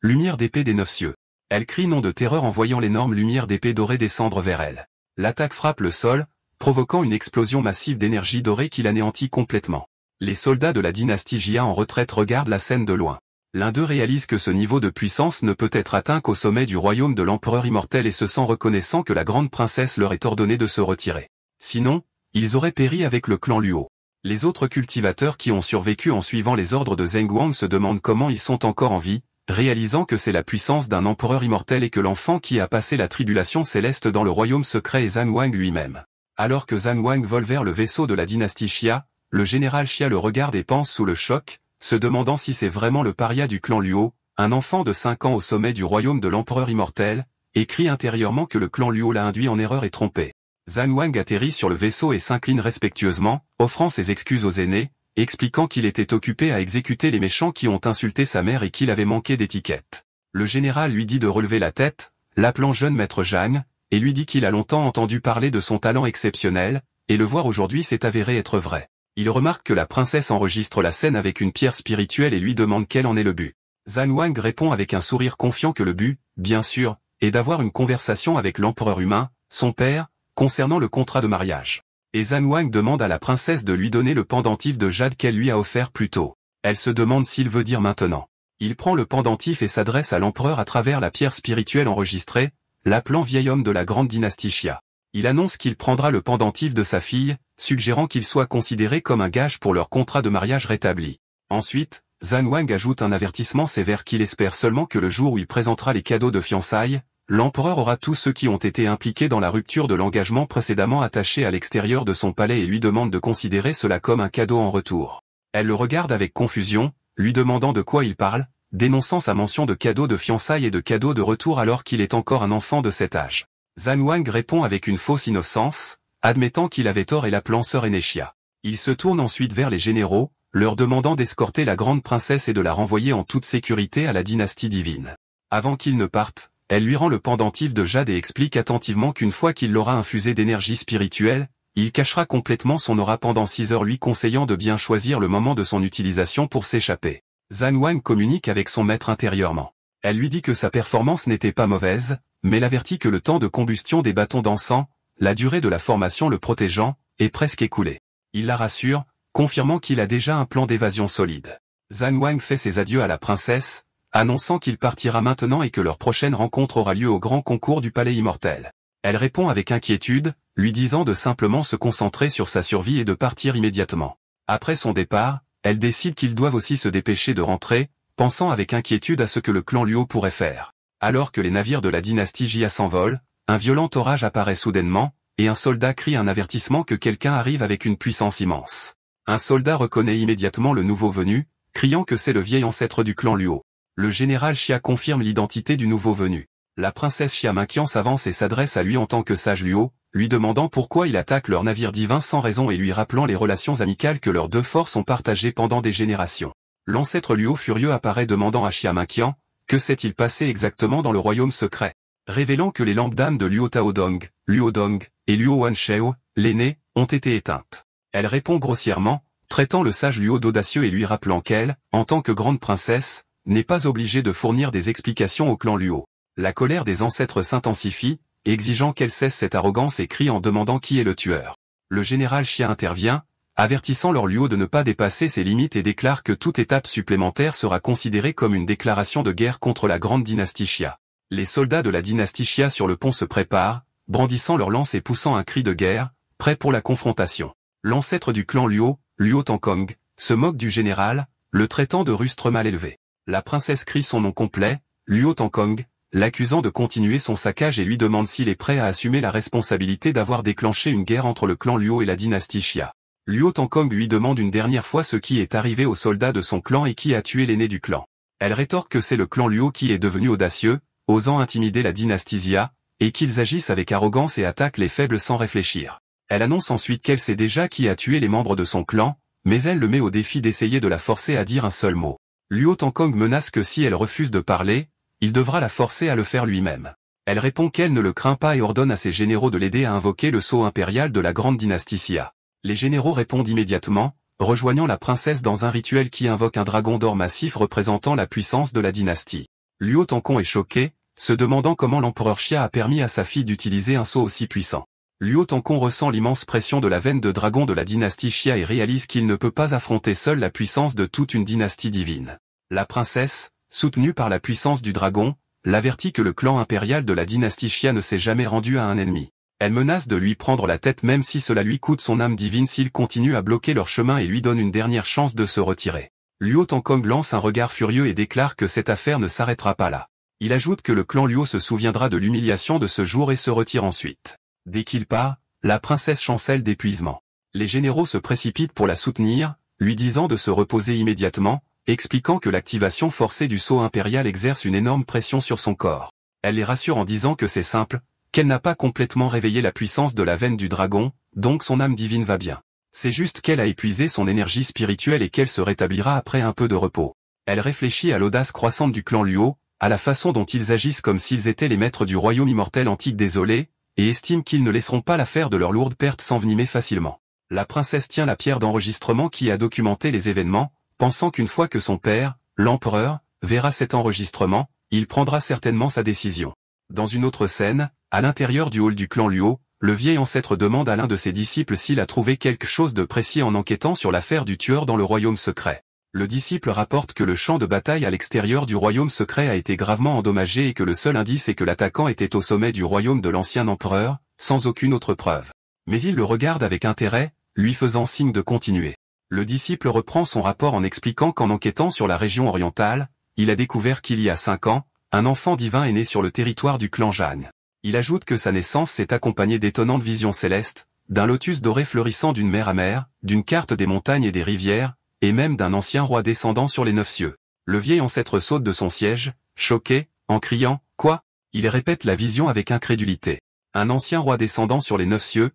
lumière d'épée des 9 cieux. Elle crie nom de terreur en voyant l'énorme lumière d'épée dorée descendre vers elle. L'attaque frappe le sol, provoquant une explosion massive d'énergie dorée qui l'anéantit complètement. Les soldats de la dynastie Jia en retraite regardent la scène de loin. L'un d'eux réalise que ce niveau de puissance ne peut être atteint qu'au sommet du royaume de l'empereur immortel et se sent reconnaissant que la grande princesse leur est ordonnée de se retirer. Sinon, ils auraient péri avec le clan Luo. Les autres cultivateurs qui ont survécu en suivant les ordres de Zheng Wang se demandent comment ils sont encore en vie, réalisant que c'est la puissance d'un empereur immortel et que l'enfant qui a passé la tribulation céleste dans le royaume secret est Zhan Wang lui-même. Alors que Zhan Wang vole vers le vaisseau de la dynastie Xia, le général Xia le regarde et pense sous le choc, se demandant si c'est vraiment le paria du clan Luo, un enfant de 5 ans au sommet du royaume de l'empereur immortel, et crie intérieurement que le clan Luo l'a induit en erreur et trompé. Zhan Wang atterrit sur le vaisseau et s'incline respectueusement, offrant ses excuses aux aînés, expliquant qu'il était occupé à exécuter les méchants qui ont insulté sa mère et qu'il avait manqué d'étiquette. Le général lui dit de relever la tête, l'appelant jeune maître Zhang, et lui dit qu'il a longtemps entendu parler de son talent exceptionnel, et le voir aujourd'hui s'est avéré être vrai. Il remarque que la princesse enregistre la scène avec une pierre spirituelle et lui demande quel en est le but. Zhan Wang répond avec un sourire confiant que le but, bien sûr, est d'avoir une conversation avec l'empereur humain, son père, concernant le contrat de mariage. Et Zhan Wang demande à la princesse de lui donner le pendentif de jade qu'elle lui a offert plus tôt. Elle se demande s'il veut dire maintenant. Il prend le pendentif et s'adresse à l'empereur à travers la pierre spirituelle enregistrée, l'appelant vieil homme de la grande dynastie Xia. Il annonce qu'il prendra le pendentif de sa fille, suggérant qu'il soit considéré comme un gage pour leur contrat de mariage rétabli. Ensuite, Zhan Wang ajoute un avertissement sévère qu'il espère seulement que le jour où il présentera les cadeaux de fiançailles, l'empereur aura tous ceux qui ont été impliqués dans la rupture de l'engagement précédemment attaché à l'extérieur de son palais et lui demande de considérer cela comme un cadeau en retour. Elle le regarde avec confusion, lui demandant de quoi il parle, dénonçant sa mention de cadeaux de fiançailles et de cadeaux de retour alors qu'il est encore un enfant de cet âge. Zhan Wang répond avec une fausse innocence, admettant qu'il avait tort et l'appelant sœur aînée Xia. Il se tourne ensuite vers les généraux, leur demandant d'escorter la grande princesse et de la renvoyer en toute sécurité à la dynastie divine. Avant qu'il ne parte, elle lui rend le pendentif de jade et explique attentivement qu'une fois qu'il l'aura infusé d'énergie spirituelle, il cachera complètement son aura pendant 6 heures lui conseillant de bien choisir le moment de son utilisation pour s'échapper. Zhan Wang communique avec son maître intérieurement. Elle lui dit que sa performance n'était pas mauvaise, mais l'avertit que le temps de combustion des bâtons d'encens, la durée de la formation le protégeant, est presque écoulé. Il la rassure, confirmant qu'il a déjà un plan d'évasion solide. Zhan Wang fait ses adieux à la princesse, annonçant qu'il partira maintenant et que leur prochaine rencontre aura lieu au grand concours du palais immortel. Elle répond avec inquiétude, lui disant de simplement se concentrer sur sa survie et de partir immédiatement. Après son départ, elle décide qu'ils doivent aussi se dépêcher de rentrer, pensant avec inquiétude à ce que le clan Luo pourrait faire. Alors que les navires de la dynastie Jia s'envolent, un violent orage apparaît soudainement, et un soldat crie un avertissement que quelqu'un arrive avec une puissance immense. Un soldat reconnaît immédiatement le nouveau venu, criant que c'est le vieil ancêtre du clan Luo. Le général Xia confirme l'identité du nouveau venu. La princesse Xia Maqian s'avance et s'adresse à lui en tant que sage Luo, lui demandant pourquoi il attaque leur navire divin sans raison et lui rappelant les relations amicales que leurs deux forces ont partagées pendant des générations. L'ancêtre Luo furieux apparaît demandant à Xia Maqian, que s'est-il passé exactement dans le royaume secret, révélant que les lampes d'âme de Luo Taodong, Luo Dong, et Luo Wanshao, l'aîné, ont été éteintes. Elle répond grossièrement, traitant le sage Luo d'audacieux et lui rappelant qu'elle, en tant que grande princesse, n'est pas obligée de fournir des explications au clan Luo. La colère des ancêtres s'intensifie, exigeant qu'elle cesse cette arrogance et crie en demandant qui est le tueur. Le général Xia intervient, avertissant leur Luo de ne pas dépasser ses limites et déclare que toute étape supplémentaire sera considérée comme une déclaration de guerre contre la grande dynastie Xia. Les soldats de la dynastie Xia sur le pont se préparent, brandissant leurs lances et poussant un cri de guerre, prêts pour la confrontation. L'ancêtre du clan Luo, Luo Tangkong, se moque du général, le traitant de rustre mal élevé. La princesse crie son nom complet, Luo Tangkong, l'accusant de continuer son saccage et lui demande s'il est prêt à assumer la responsabilité d'avoir déclenché une guerre entre le clan Luo et la dynastie Xia. Luo Tangkong lui demande une dernière fois ce qui est arrivé aux soldats de son clan et qui a tué l'aîné du clan. Elle rétorque que c'est le clan Luo qui est devenu audacieux, osant intimider la dynastie Xia, et qu'ils agissent avec arrogance et attaquent les faibles sans réfléchir. Elle annonce ensuite qu'elle sait déjà qui a tué les membres de son clan, mais elle le met au défi d'essayer de la forcer à dire un seul mot. Luo Tangkong menace que si elle refuse de parler, il devra la forcer à le faire lui-même. Elle répond qu'elle ne le craint pas et ordonne à ses généraux de l'aider à invoquer le sceau impérial de la grande dynastie Xia. Les généraux répondent immédiatement, rejoignant la princesse dans un rituel qui invoque un dragon d'or massif représentant la puissance de la dynastie. Luo Tangkong est choqué, se demandant comment l'empereur Xia a permis à sa fille d'utiliser un sceau aussi puissant. Luo Tangkong ressent l'immense pression de la veine de dragon de la dynastie Xia et réalise qu'il ne peut pas affronter seul la puissance de toute une dynastie divine. La princesse, soutenue par la puissance du dragon, l'avertit que le clan impérial de la dynastie Xia ne s'est jamais rendu à un ennemi. Elle menace de lui prendre la tête même si cela lui coûte son âme divine s'il continue à bloquer leur chemin et lui donne une dernière chance de se retirer. Luo Tangkong lance un regard furieux et déclare que cette affaire ne s'arrêtera pas là. Il ajoute que le clan Luo se souviendra de l'humiliation de ce jour et se retire ensuite. Dès qu'il part, la princesse chancelle d'épuisement. Les généraux se précipitent pour la soutenir, lui disant de se reposer immédiatement, expliquant que l'activation forcée du sceau impérial exerce une énorme pression sur son corps. Elle les rassure en disant que c'est simple, qu'elle n'a pas complètement réveillé la puissance de la veine du dragon, donc son âme divine va bien. C'est juste qu'elle a épuisé son énergie spirituelle et qu'elle se rétablira après un peu de repos. Elle réfléchit à l'audace croissante du clan Luo, à la façon dont ils agissent comme s'ils étaient les maîtres du royaume immortel antique désolé, et estime qu'ils ne laisseront pas l'affaire de leur lourde perte s'envenimer facilement. La princesse tient la pierre d'enregistrement qui a documenté les événements, pensant qu'une fois que son père, l'empereur, verra cet enregistrement, il prendra certainement sa décision. Dans une autre scène, à l'intérieur du hall du clan Luo, le vieil ancêtre demande à l'un de ses disciples s'il a trouvé quelque chose de précis en enquêtant sur l'affaire du tueur dans le royaume secret. Le disciple rapporte que le champ de bataille à l'extérieur du royaume secret a été gravement endommagé et que le seul indice est que l'attaquant était au sommet du royaume de l'ancien empereur, sans aucune autre preuve. Mais il le regarde avec intérêt, lui faisant signe de continuer. Le disciple reprend son rapport en expliquant qu'en enquêtant sur la région orientale, il a découvert qu'il y a 5 ans, un enfant divin est né sur le territoire du clan Zhang. Il ajoute que sa naissance s'est accompagnée d'étonnantes visions célestes, d'un lotus doré fleurissant d'une mer amère, d'une carte des montagnes et des rivières, et même d'un ancien roi descendant sur les 9 cieux. Le vieil ancêtre saute de son siège, choqué, en criant « Quoi ?» Il répète la vision avec incrédulité. Un ancien roi descendant sur les 9 cieux,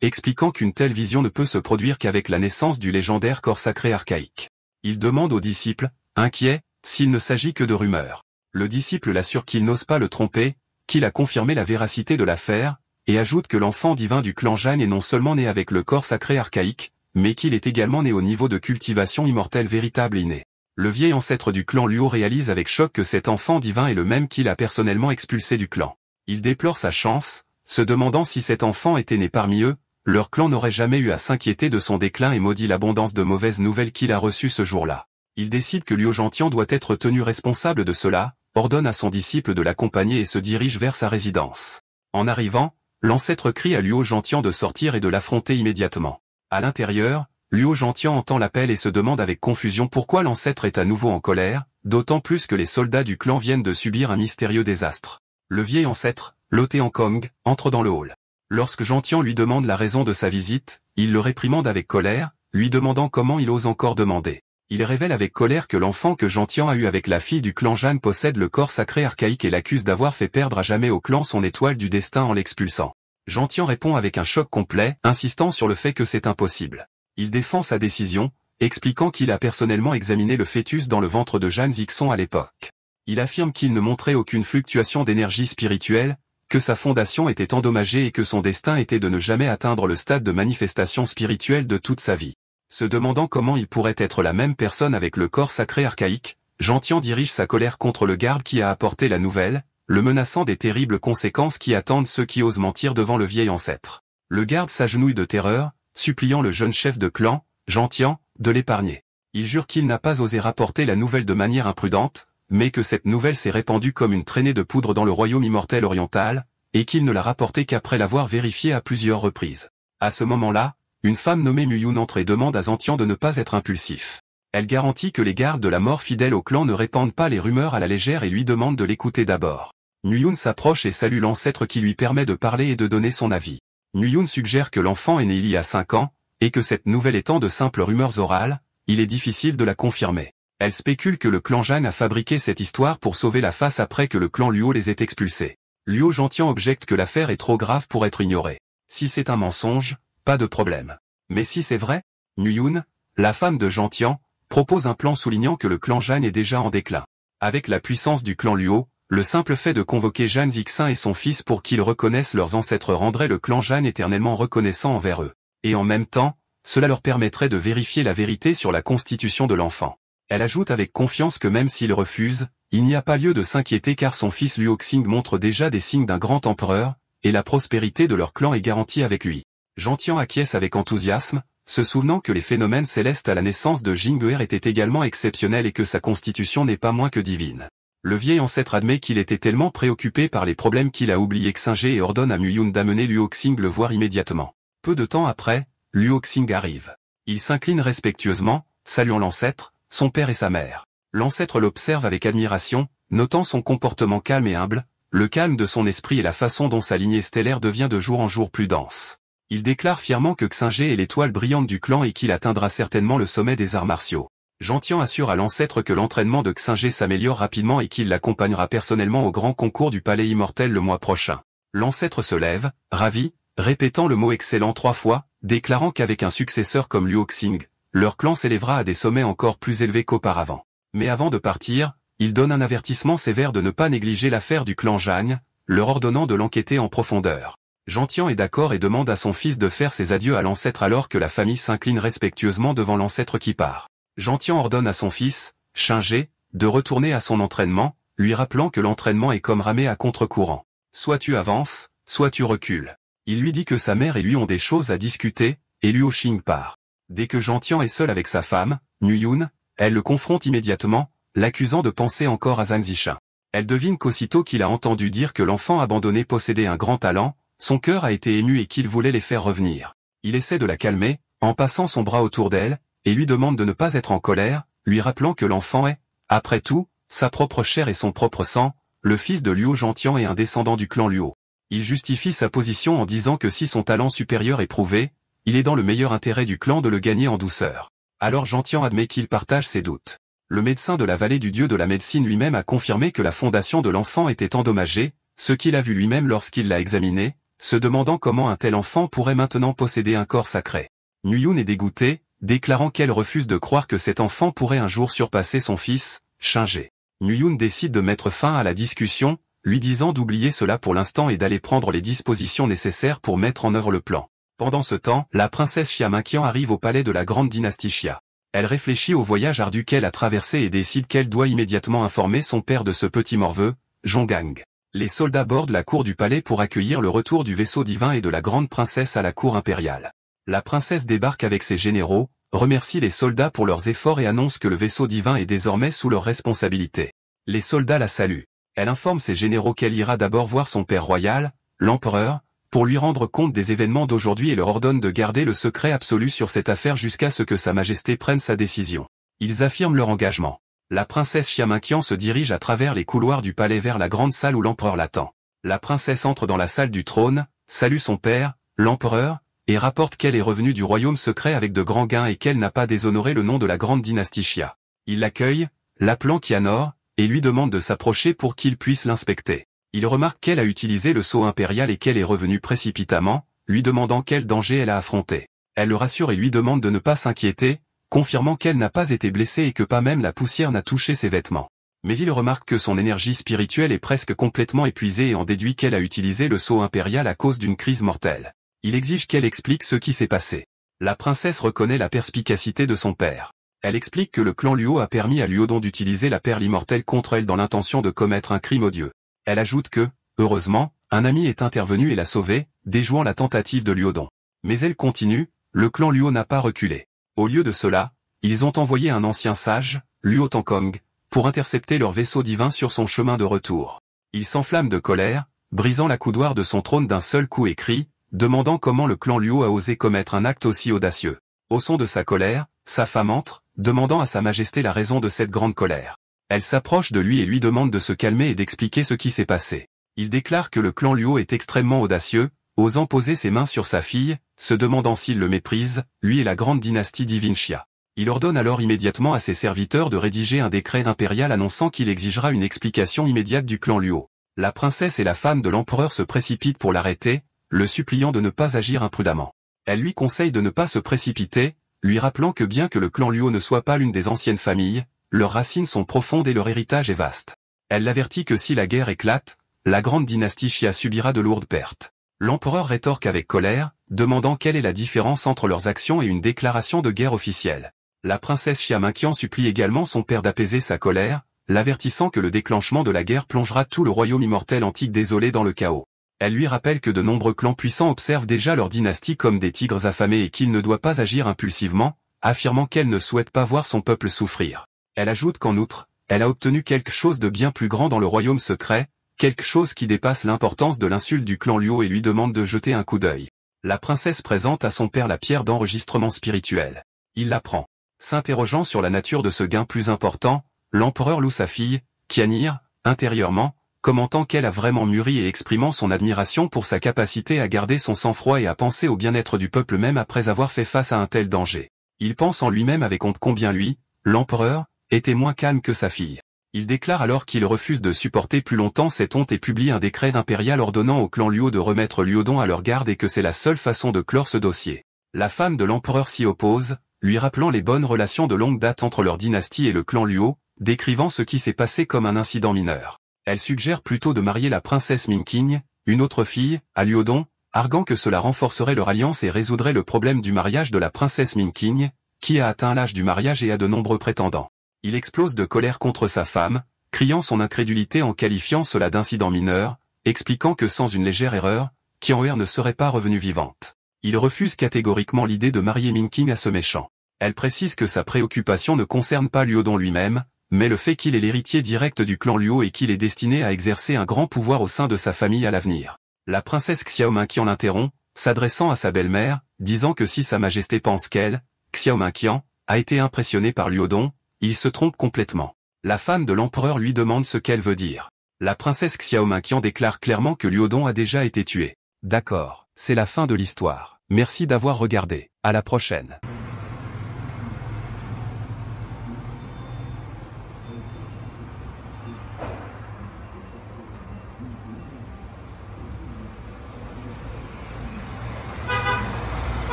expliquant qu'une telle vision ne peut se produire qu'avec la naissance du légendaire corps sacré archaïque. Il demande au disciple, inquiet, s'il ne s'agit que de rumeurs. Le disciple l'assure qu'il n'ose pas le tromper, qu'il a confirmé la véracité de l'affaire, et ajoute que l'enfant divin du clan Zhang est non seulement né avec le corps sacré archaïque, mais qu'il est également né au niveau de cultivation immortelle véritable et inné. Le vieil ancêtre du clan Luo réalise avec choc que cet enfant divin est le même qu'il a personnellement expulsé du clan. Il déplore sa chance, se demandant si cet enfant était né parmi eux, leur clan n'aurait jamais eu à s'inquiéter de son déclin et maudit l'abondance de mauvaises nouvelles qu'il a reçues ce jour-là. Il décide que Luo Zhantian doit être tenu responsable de cela, ordonne à son disciple de l'accompagner et se dirige vers sa résidence. En arrivant, l'ancêtre crie à Luo Zhantian de sortir et de l'affronter immédiatement. À l'intérieur, Luo Zhantian entend l'appel et se demande avec confusion pourquoi l'ancêtre est à nouveau en colère, d'autant plus que les soldats du clan viennent de subir un mystérieux désastre. Le vieil ancêtre, Lo Teankong, entre dans le hall. Lorsque Zhantian lui demande la raison de sa visite, il le réprimande avec colère, lui demandant comment il ose encore demander. Il révèle avec colère que l'enfant que Zhantian a eu avec la fille du clan Zhang possède le corps sacré archaïque et l'accuse d'avoir fait perdre à jamais au clan son étoile du destin en l'expulsant. Zhantian répond avec un choc complet, insistant sur le fait que c'est impossible. Il défend sa décision, expliquant qu'il a personnellement examiné le fœtus dans le ventre de Zhang Zixon à l'époque. Il affirme qu'il ne montrait aucune fluctuation d'énergie spirituelle, que sa fondation était endommagée et que son destin était de ne jamais atteindre le stade de manifestation spirituelle de toute sa vie. Se demandant comment il pourrait être la même personne avec le corps sacré archaïque, Zhantian dirige sa colère contre le garde qui a apporté la nouvelle, le menaçant des terribles conséquences qui attendent ceux qui osent mentir devant le vieil ancêtre. Le garde s'agenouille de terreur, suppliant le jeune chef de clan, Zhantian, de l'épargner. Il jure qu'il n'a pas osé rapporter la nouvelle de manière imprudente, mais que cette nouvelle s'est répandue comme une traînée de poudre dans le royaume immortel oriental, et qu'il ne l'a rapportée qu'après l'avoir vérifiée à plusieurs reprises. À ce moment-là, une femme nommée Muyun entre et demande à Zhantian de ne pas être impulsif. Elle garantit que les gardes de la mort fidèles au clan ne répandent pas les rumeurs à la légère et lui demande de l'écouter d'abord. Muyun s'approche et salue l'ancêtre qui lui permet de parler et de donner son avis. Muyun suggère que l'enfant est né il y a 5 ans, et que cette nouvelle étant de simples rumeurs orales, il est difficile de la confirmer. Elle spécule que le clan Zhang a fabriqué cette histoire pour sauver la face après que le clan Luo les ait expulsés. Luo Zhantian objecte que l'affaire est trop grave pour être ignorée. Si c'est un mensonge, pas de problème. Mais si c'est vrai, Nuyun, la femme de Zhantian, propose un plan soulignant que le clan Zhang est déjà en déclin. Avec la puissance du clan Luo, le simple fait de convoquer Zhang Zixin et son fils pour qu'ils reconnaissent leurs ancêtres rendrait le clan Zhang éternellement reconnaissant envers eux. Et en même temps, cela leur permettrait de vérifier la vérité sur la constitution de l'enfant. Elle ajoute avec confiance que même s'il refuse, il n'y a pas lieu de s'inquiéter car son fils Luo Xing montre déjà des signes d'un grand empereur, et la prospérité de leur clan est garantie avec lui. Zhantian acquiesce avec enthousiasme, se souvenant que les phénomènes célestes à la naissance de Jing'er étaient également exceptionnels et que sa constitution n'est pas moins que divine. Le vieil ancêtre admet qu'il était tellement préoccupé par les problèmes qu'il a oublié Xingé et ordonne à Muyun d'amener Luo Xing le voir immédiatement. Peu de temps après, Luo Xing arrive. Il s'incline respectueusement, saluant l'ancêtre, son père et sa mère. L'ancêtre l'observe avec admiration, notant son comportement calme et humble, le calme de son esprit et la façon dont sa lignée stellaire devient de jour en jour plus dense. Il déclare fièrement que Xingé est l'étoile brillante du clan et qu'il atteindra certainement le sommet des arts martiaux. Zhantian assure à l'ancêtre que l'entraînement de Xingé s'améliore rapidement et qu'il l'accompagnera personnellement au grand concours du Palais Immortel le mois prochain. L'ancêtre se lève, ravi, répétant le mot excellent 3 fois, déclarant qu'avec un successeur comme Luo Xing, leur clan s'élèvera à des sommets encore plus élevés qu'auparavant. Mais avant de partir, il donne un avertissement sévère de ne pas négliger l'affaire du clan Zhang, leur ordonnant de l'enquêter en profondeur. Zhantian est d'accord et demande à son fils de faire ses adieux à l'ancêtre alors que la famille s'incline respectueusement devant l'ancêtre qui part. Zhantian ordonne à son fils, Xingé, de retourner à son entraînement, lui rappelant que l'entraînement est comme ramer à contre-courant. Soit tu avances, soit tu recules. Il lui dit que sa mère et lui ont des choses à discuter, et Luo Xing part. Dès que Zhantian est seul avec sa femme, Nuyun, elle le confronte immédiatement, l'accusant de penser encore à Zhang Zixin. Elle devine qu'aussitôt qu'il a entendu dire que l'enfant abandonné possédait un grand talent, son cœur a été ému et qu'il voulait les faire revenir. Il essaie de la calmer, en passant son bras autour d'elle, et lui demande de ne pas être en colère, lui rappelant que l'enfant est, après tout, sa propre chair et son propre sang, le fils de Luo Zhantian et un descendant du clan Luo. Il justifie sa position en disant que si son talent supérieur est prouvé, il est dans le meilleur intérêt du clan de le gagner en douceur. Alors Zhantian admet qu'il partage ses doutes. Le médecin de la vallée du dieu de la médecine lui-même a confirmé que la fondation de l'enfant était endommagée, ce qu'il a vu lui-même lorsqu'il l'a examiné, se demandant comment un tel enfant pourrait maintenant posséder un corps sacré. Nuyun est dégoûtée, déclarant qu'elle refuse de croire que cet enfant pourrait un jour surpasser son fils, Xingé. Nuyun décide de mettre fin à la discussion, lui disant d'oublier cela pour l'instant et d'aller prendre les dispositions nécessaires pour mettre en œuvre le plan. Pendant ce temps, la princesse Xia Mengqian arrive au palais de la grande dynastie Xia. Elle réfléchit au voyage ardu qu'elle a traversé et décide qu'elle doit immédiatement informer son père de ce petit morveux, Zhonggang. Les soldats bordent la cour du palais pour accueillir le retour du vaisseau divin et de la grande princesse à la cour impériale. La princesse débarque avec ses généraux, remercie les soldats pour leurs efforts et annonce que le vaisseau divin est désormais sous leur responsabilité. Les soldats la saluent. Elle informe ses généraux qu'elle ira d'abord voir son père royal, l'empereur, pour lui rendre compte des événements d'aujourd'hui et leur ordonne de garder le secret absolu sur cette affaire jusqu'à ce que sa majesté prenne sa décision. Ils affirment leur engagement. La princesse Xia Mengqian se dirige à travers les couloirs du palais vers la grande salle où l'empereur l'attend. La princesse entre dans la salle du trône, salue son père, l'empereur, et rapporte qu'elle est revenue du royaume secret avec de grands gains et qu'elle n'a pas déshonoré le nom de la grande dynastie Xia. Il l'accueille, l'appelant Qianor, et lui demande de s'approcher pour qu'il puisse l'inspecter. Il remarque qu'elle a utilisé le sceau impérial et qu'elle est revenue précipitamment, lui demandant quel danger elle a affronté. Elle le rassure et lui demande de ne pas s'inquiéter, confirmant qu'elle n'a pas été blessée et que pas même la poussière n'a touché ses vêtements. Mais il remarque que son énergie spirituelle est presque complètement épuisée et en déduit qu'elle a utilisé le sceau impérial à cause d'une crise mortelle. Il exige qu'elle explique ce qui s'est passé. La princesse reconnaît la perspicacité de son père. Elle explique que le clan Luo a permis à Luodong d'utiliser la perle immortelle contre elle dans l'intention de commettre un crime odieux. Elle ajoute que, heureusement, un ami est intervenu et l'a sauvée, déjouant la tentative de Luodong. Mais elle continue, le clan Luo n'a pas reculé. Au lieu de cela, ils ont envoyé un ancien sage, Luo Tangkong, pour intercepter leur vaisseau divin sur son chemin de retour. Il s'enflamme de colère, brisant la coudoir de son trône d'un seul coup et crie, demandant comment le clan Luo a osé commettre un acte aussi audacieux. Au son de sa colère, sa femme entre, demandant à sa majesté la raison de cette grande colère. Elle s'approche de lui et lui demande de se calmer et d'expliquer ce qui s'est passé. Il déclare que le clan Luo est extrêmement audacieux, osant poser ses mains sur sa fille, se demandant s'il le méprise, lui et la grande dynastie d'Ivinchia. Il ordonne alors immédiatement à ses serviteurs de rédiger un décret impérial annonçant qu'il exigera une explication immédiate du clan Luo. La princesse et la femme de l'empereur se précipitent pour l'arrêter, le suppliant de ne pas agir imprudemment. Elle lui conseille de ne pas se précipiter, lui rappelant que bien que le clan Luo ne soit pas l'une des anciennes familles, leurs racines sont profondes et leur héritage est vaste. Elle l'avertit que si la guerre éclate, la grande dynastie Xia subira de lourdes pertes. L'empereur rétorque avec colère, demandant quelle est la différence entre leurs actions et une déclaration de guerre officielle. La princesse Xia Minqian supplie également son père d'apaiser sa colère, l'avertissant que le déclenchement de la guerre plongera tout le royaume immortel antique désolé dans le chaos. Elle lui rappelle que de nombreux clans puissants observent déjà leur dynastie comme des tigres affamés et qu'il ne doit pas agir impulsivement, affirmant qu'elle ne souhaite pas voir son peuple souffrir. Elle ajoute qu'en outre, elle a obtenu quelque chose de bien plus grand dans le royaume secret, quelque chose qui dépasse l'importance de l'insulte du clan Luo et lui demande de jeter un coup d'œil. La princesse présente à son père la pierre d'enregistrement spirituel. Il la prend. S'interrogeant sur la nature de ce gain plus important, l'empereur loue sa fille, Qianir, intérieurement, commentant qu'elle a vraiment mûri et exprimant son admiration pour sa capacité à garder son sang-froid et à penser au bien-être du peuple même après avoir fait face à un tel danger. Il pense en lui-même avec honte combien lui, l'empereur, était moins calme que sa fille. Il déclare alors qu'il refuse de supporter plus longtemps cette honte et publie un décret impérial ordonnant au clan Luo de remettre Luodong à leur garde et que c'est la seule façon de clore ce dossier. La femme de l'empereur s'y oppose, lui rappelant les bonnes relations de longue date entre leur dynastie et le clan Luo, décrivant ce qui s'est passé comme un incident mineur. Elle suggère plutôt de marier la princesse Minqing, une autre fille, à Luodong, arguant que cela renforcerait leur alliance et résoudrait le problème du mariage de la princesse Minqing, qui a atteint l'âge du mariage et a de nombreux prétendants. Il explose de colère contre sa femme, criant son incrédulité en qualifiant cela d'incident mineur, expliquant que sans une légère erreur, Qian'er ne serait pas revenue vivante. Il refuse catégoriquement l'idée de marier Minqing à ce méchant. Elle précise que sa préoccupation ne concerne pas Luodong lui-même, mais le fait qu'il est l'héritier direct du clan Luo et qu'il est destiné à exercer un grand pouvoir au sein de sa famille à l'avenir. La princesse Xiao Minqian l'interrompt, s'adressant à sa belle-mère, disant que si sa majesté pense qu'elle, Xiao Minqian, a été impressionnée par Luodong, il se trompe complètement. La femme de l'empereur lui demande ce qu'elle veut dire. La princesse Xiao Minqian déclare clairement que Luodong a déjà été tué. D'accord, c'est la fin de l'histoire. Merci d'avoir regardé. À la prochaine.